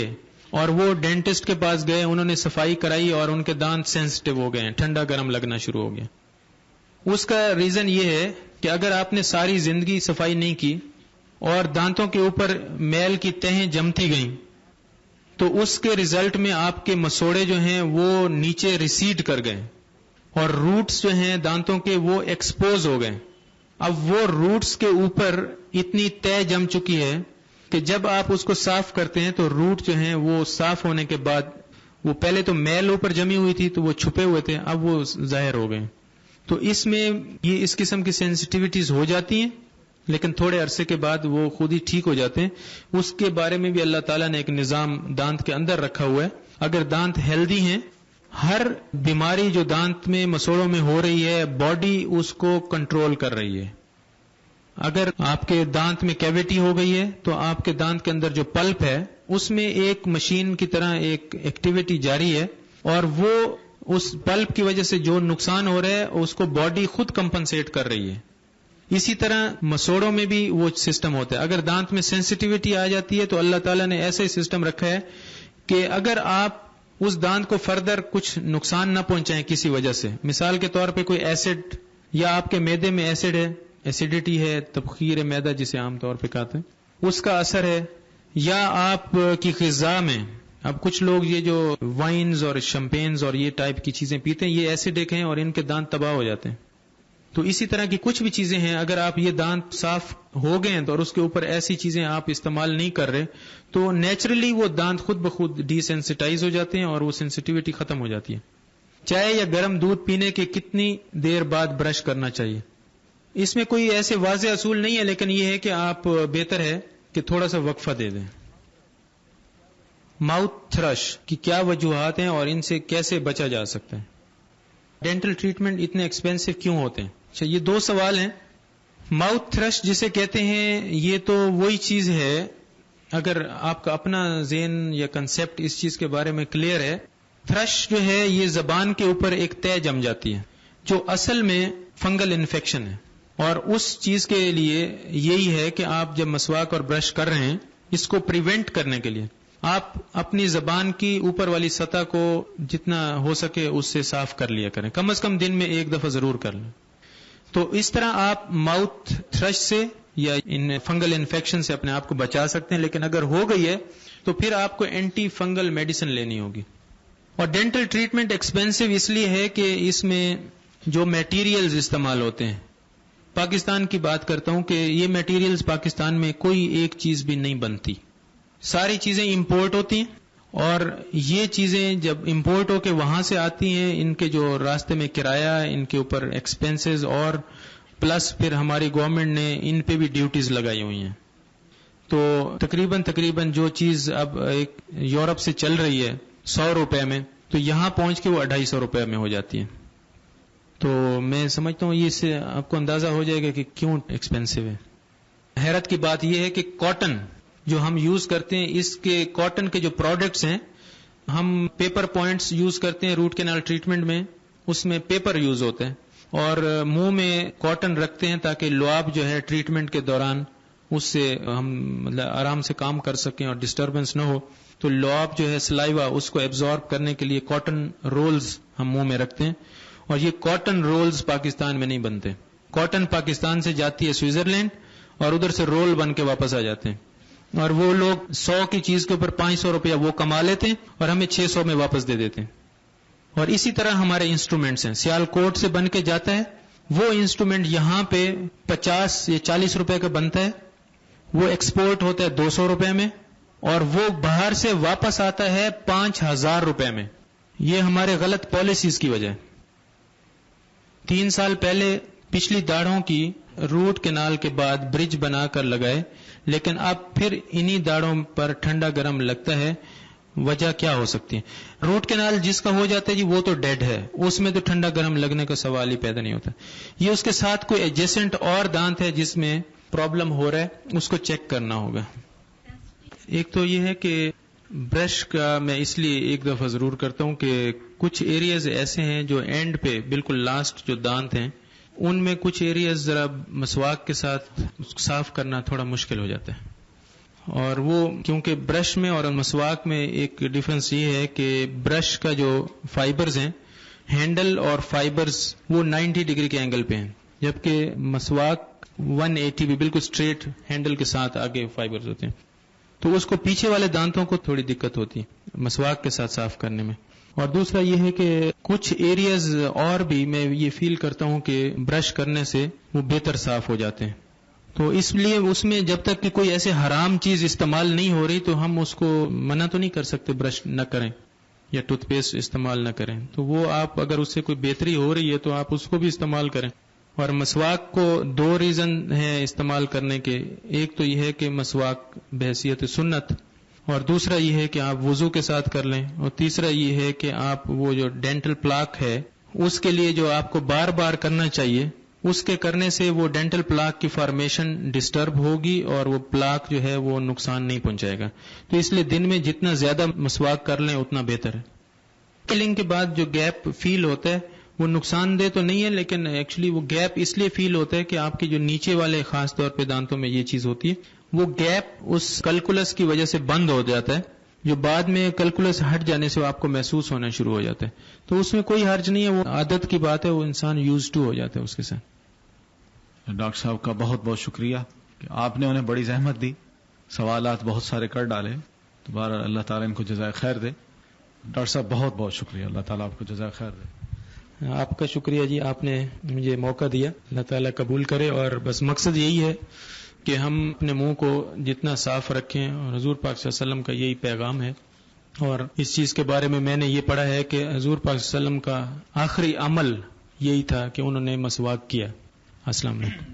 اور وہ ڈینٹسٹ کے پاس گئے، انہوں نے صفائی کرائی اور ان کے دانت سینسٹیو ہو گئے، ٹھنڈا گرم لگنا شروع ہو گیا. اس کا ریزن یہ ہے کہ اگر آپ نے ساری زندگی صفائی نہیں کی اور دانتوں کے اوپر میل کی تہیں جمتی گئیں تو اس کے ریزلٹ میں آپ کے مسوڑے جو ہیں وہ نیچے ریسیڈ کر گئے اور روٹس جو ہیں دانتوں کے وہ ایکسپوز ہو گئے. اب وہ روٹس کے اوپر اتنی تہ جم چکی ہے کہ جب آپ اس کو صاف کرتے ہیں تو روٹ جو ہیں وہ صاف ہونے کے بعد وہ پہلے تو میل اوپر جمی ہوئی تھی تو وہ چھپے ہوئے تھے، اب وہ ظاہر ہو گئے. تو اس میں یہ اس قسم کی سینسٹیوٹیز ہو جاتی ہیں لیکن تھوڑے عرصے کے بعد وہ خود ہی ٹھیک ہو جاتے ہیں. اس کے بارے میں بھی اللہ تعالیٰ نے ایک نظام دانت کے اندر رکھا ہوا ہے. اگر دانت ہیلدی ہیں، ہر بیماری جو دانت میں مسوڑوں میں ہو رہی ہے باڈی اس کو کنٹرول کر رہی ہے. اگر آپ کے دانت میں کیویٹی ہو گئی ہے تو آپ کے دانت کے اندر جو پلپ ہے اس میں ایک مشین کی طرح ایک ایکٹیویٹی جاری ہے اور وہ اس پلپ کی وجہ سے جو نقصان ہو رہا ہے اس کو باڈی خود کمپنسیٹ کر رہی ہے. اسی طرح مسوڑوں میں بھی وہ سسٹم ہوتا ہے. اگر دانت میں سینسٹیوٹی آ جاتی ہے تو اللہ تعالیٰ نے ایسا ہی سسٹم رکھا ہے کہ اگر آپ اس دانت کو فردر کچھ نقصان نہ پہنچائیں کسی وجہ سے، مثال کے طور پہ کوئی ایسڈ یا آپ کے معدے میں ایسڈ ہے، ایسیڈیٹی ہے، تبخیر معدہ جسے عام طور پہ کہتے ہیں، اس کا اثر ہے، یا آپ کی غذا میں، اب کچھ لوگ یہ جو وائنز اور شمپینز اور یہ ٹائپ کی چیزیں پیتے ہیں یہ ایسیڈک ہیں اور ان کے دانت تباہ ہو جاتے ہیں. تو اسی طرح کی کچھ بھی چیزیں ہیں، اگر آپ یہ دانت صاف ہو گئے ہیں تو اور اس کے اوپر ایسی چیزیں آپ استعمال نہیں کر رہے تو نیچرلی وہ دانت خود بخود ڈی سینسٹائز ہو جاتے ہیں اور وہ سینسٹیوٹی ختم ہو جاتی ہے. چائے یا گرم دودھ پینے کے کتنی دیر بعد برش کرنا چاہیے؟ اس میں کوئی ایسے واضح اصول نہیں ہے لیکن یہ ہے کہ آپ بہتر ہے کہ تھوڑا سا وقفہ دے دیں. ماؤتھ تھرش کی کیا وجوہات ہیں اور ان سے کیسے بچا جا سکتا ہے؟ ڈینٹل ٹریٹمنٹ اتنے ایکسپینسو کیوں ہوتے ہیں؟ اچھا، یہ 2 سوال ہیں. ماؤتھ تھرش جسے کہتے ہیں یہ تو وہی چیز ہے، اگر آپ کا اپنا ذہن یا کنسیپٹ اس چیز کے بارے میں کلیئر ہے، تھرش جو ہے یہ زبان کے اوپر ایک تہ جم جاتی ہے جو اصل میں فنگل انفیکشن ہے، اور اس چیز کے لیے یہی ہے کہ آپ جب مسواک اور برش کر رہے ہیں اس کو پریونٹ کرنے کے لیے آپ اپنی زبان کی اوپر والی سطح کو جتنا ہو سکے اس سے صاف کر لیا کریں، کم از کم دن میں 1 دفعہ ضرور کر لیں. تو اس طرح آپ ماؤتھ تھرش سے یا ان فنگل انفیکشن سے اپنے آپ کو بچا سکتے ہیں. لیکن اگر ہو گئی ہے تو پھر آپ کو اینٹی فنگل میڈیسن لینی ہوگی. اور ڈینٹل ٹریٹمنٹ ایکسپینسو اس لیے ہے کہ اس میں جو میٹیریلز استعمال ہوتے ہیں، پاکستان کی بات کرتا ہوں کہ یہ میٹیریلز پاکستان میں کوئی ایک چیز بھی نہیں بنتی، ساری چیزیں امپورٹ ہوتی ہیں، اور یہ چیزیں جب امپورٹ ہو کے وہاں سے آتی ہیں ان کے جو راستے میں کرایہ، ان کے اوپر ایکسپینسز، اور پلس پھر ہماری گورنمنٹ نے ان پہ بھی ڈیوٹیز لگائی ہوئی ہیں. تو تقریباً جو چیز اب ایک یورپ سے چل رہی ہے 100 روپے میں تو یہاں پہنچ کے وہ 250 روپے میں ہو جاتی ہے. تو میں سمجھتا ہوں یہ سے آپ کو اندازہ ہو جائے گا کہ کیوں ایکسپینسو ہے. حیرت کی بات یہ ہے کہ کاٹن جو ہم یوز کرتے ہیں، اس کے کاٹن کے جو پروڈکٹس ہیں، ہم پیپر پوائنٹس یوز کرتے ہیں روٹ کینال ٹریٹمنٹ میں، اس میں پیپر یوز ہوتے ہیں، اور منہ میں کاٹن رکھتے ہیں تاکہ لعاب جو ہے ٹریٹمنٹ کے دوران اس سے ہم مطلب آرام سے کام کر سکیں اور ڈسٹربنس نہ ہو. تو لعاب جو ہے سلائیوا اس کو ایبزارب کرنے کے لیے کاٹن رولز ہم منہ میں رکھتے ہیں، اور یہ کاٹن رولز پاکستان میں نہیں بنتے. کاٹن پاکستان سے جاتی ہے سوئٹزرلینڈ اور ادھر سے رول بن کے واپس آ جاتے ہیں. اور وہ لوگ 100 کی چیز کے اوپر 500 روپیہ وہ کما لیتے ہیں اور ہمیں 600 میں واپس دے دیتے ہیں. اور اسی طرح ہمارے انسٹرومنٹس ہیں. سیال کوٹ سے بن کے جاتا ہے, وہ انسٹرومنٹ یہاں پہ 50 یا 40 روپے کا بنتا ہے, وہ ایکسپورٹ ہوتا ہے 200 روپے میں, اور وہ باہر سے واپس آتا ہے 5000 روپے میں. یہ ہمارے غلط پالیسیز کی وجہ ہے. 3 سال پہلے پچھلی داڑھوں کی روٹ کینال کے بعد برج بنا کر لگائے, لیکن اب پھر انہی داڑھوں پر ٹھنڈا گرم لگتا ہے. وجہ کیا ہو سکتی ہے؟ روٹ کینال جس کا ہو جاتا ہے جی وہ تو ڈیڈ ہے, اس میں تو ٹھنڈا گرم لگنے کا سوال ہی پیدا نہیں ہوتا. یہ اس کے ساتھ کوئی ایڈجسٹنٹ اور دانت ہے جس میں پرابلم ہو رہا ہے, اس کو چیک کرنا ہوگا. ایک تو یہ ہے کہ برش کا میں اس لیے ایک دفعہ ضرور کرتا ہوں کہ کچھ ایریاز ایسے ہیں جو اینڈ پہ بالکل لاسٹ جو دانت ہیں ان میں کچھ ایریاز ذرا مسواک کے ساتھ صاف کرنا تھوڑا مشکل ہو جاتا ہے. اور وہ کیونکہ برش میں اور مسواک میں ایک ڈفرنس یہ ہے کہ برش کا جو فائبرز ہیں, ہینڈل اور فائبرز وہ 90 ڈگری کے اینگل پہ ہیں, جبکہ مسواک 180 بھی بالکل اسٹریٹ ہینڈل کے ساتھ آگے فائبرز ہوتے ہیں. تو اس کو پیچھے والے دانتوں کو تھوڑی دقت ہوتی ہے مسواک کے ساتھ صاف کرنے میں. اور دوسرا یہ ہے کہ کچھ ایریاز اور بھی میں یہ فیل کرتا ہوں کہ برش کرنے سے وہ بہتر صاف ہو جاتے ہیں. تو اس لیے اس میں جب تک کہ کوئی ایسے حرام چیز استعمال نہیں ہو رہی تو ہم اس کو منع تو نہیں کر سکتے برش نہ کریں یا ٹوتھ پیسٹ استعمال نہ کریں. تو وہ آپ اگر اس سے کوئی بہتری ہو رہی ہے تو آپ اس کو بھی استعمال کریں. اور مسواک کو 2 ریزن ہیں استعمال کرنے کے. ایک تو یہ ہے کہ مسواک بحیثیت سنت, اور دوسرا یہ ہے کہ آپ وضو کے ساتھ کر لیں, اور تیسرا یہ ہے کہ آپ وہ جو ڈینٹل پلاک ہے اس کے لیے جو آپ کو بار بار کرنا چاہیے, اس کے کرنے سے وہ ڈینٹل پلاک کی فارمیشن ڈسٹرب ہوگی اور وہ پلاک جو ہے وہ نقصان نہیں پہنچائے گا. تو اس لیے دن میں جتنا زیادہ مسواک کر لیں اتنا بہتر ہے. کلنگ کے بعد جو گیپ فیل ہوتا ہے وہ نقصان دہ تو نہیں ہے, لیکن ایکچولی وہ گیپ اس لیے فیل ہوتا ہے کہ آپ کے جو نیچے والے خاص طور پہ دانتوں میں یہ چیز ہوتی ہے, وہ گیپ اس کلکولس کی وجہ سے بند ہو جاتا ہے, جو بعد میں کلکولس ہٹ جانے سے آپ کو محسوس ہونا شروع ہو جاتا ہے. تو اس میں کوئی حرج نہیں ہے, وہ عادت کی بات ہے, وہ انسان یوز ٹو ہو جاتا ہے اس کے ساتھ. ڈاکٹر صاحب کا بہت بہت شکریہ کہ آپ نے انہیں بڑی زحمت دی, سوالات بہت سارے کر ڈالے. دوبارہ اللہ تعالیٰ ان کو جزائے خیر دے. ڈاکٹر صاحب بہت بہت شکریہ, اللہ تعالیٰ آپ کو جزائے خیر دے. آپ کا شکریہ جی, آپ نے مجھے موقع دیا, اللہ تعالیٰ قبول کرے. اور بس مقصد یہی ہے کہ ہم اپنے منہ کو جتنا صاف رکھیں, اور حضور پاک صلی اللہ علیہ وسلم کا یہی پیغام ہے. اور اس چیز کے بارے میں نے یہ پڑھا ہے کہ حضور پاک صلی اللہ علیہ وسلم کا آخری عمل یہی تھا کہ انہوں نے مسواک کیا. السلام علیکم.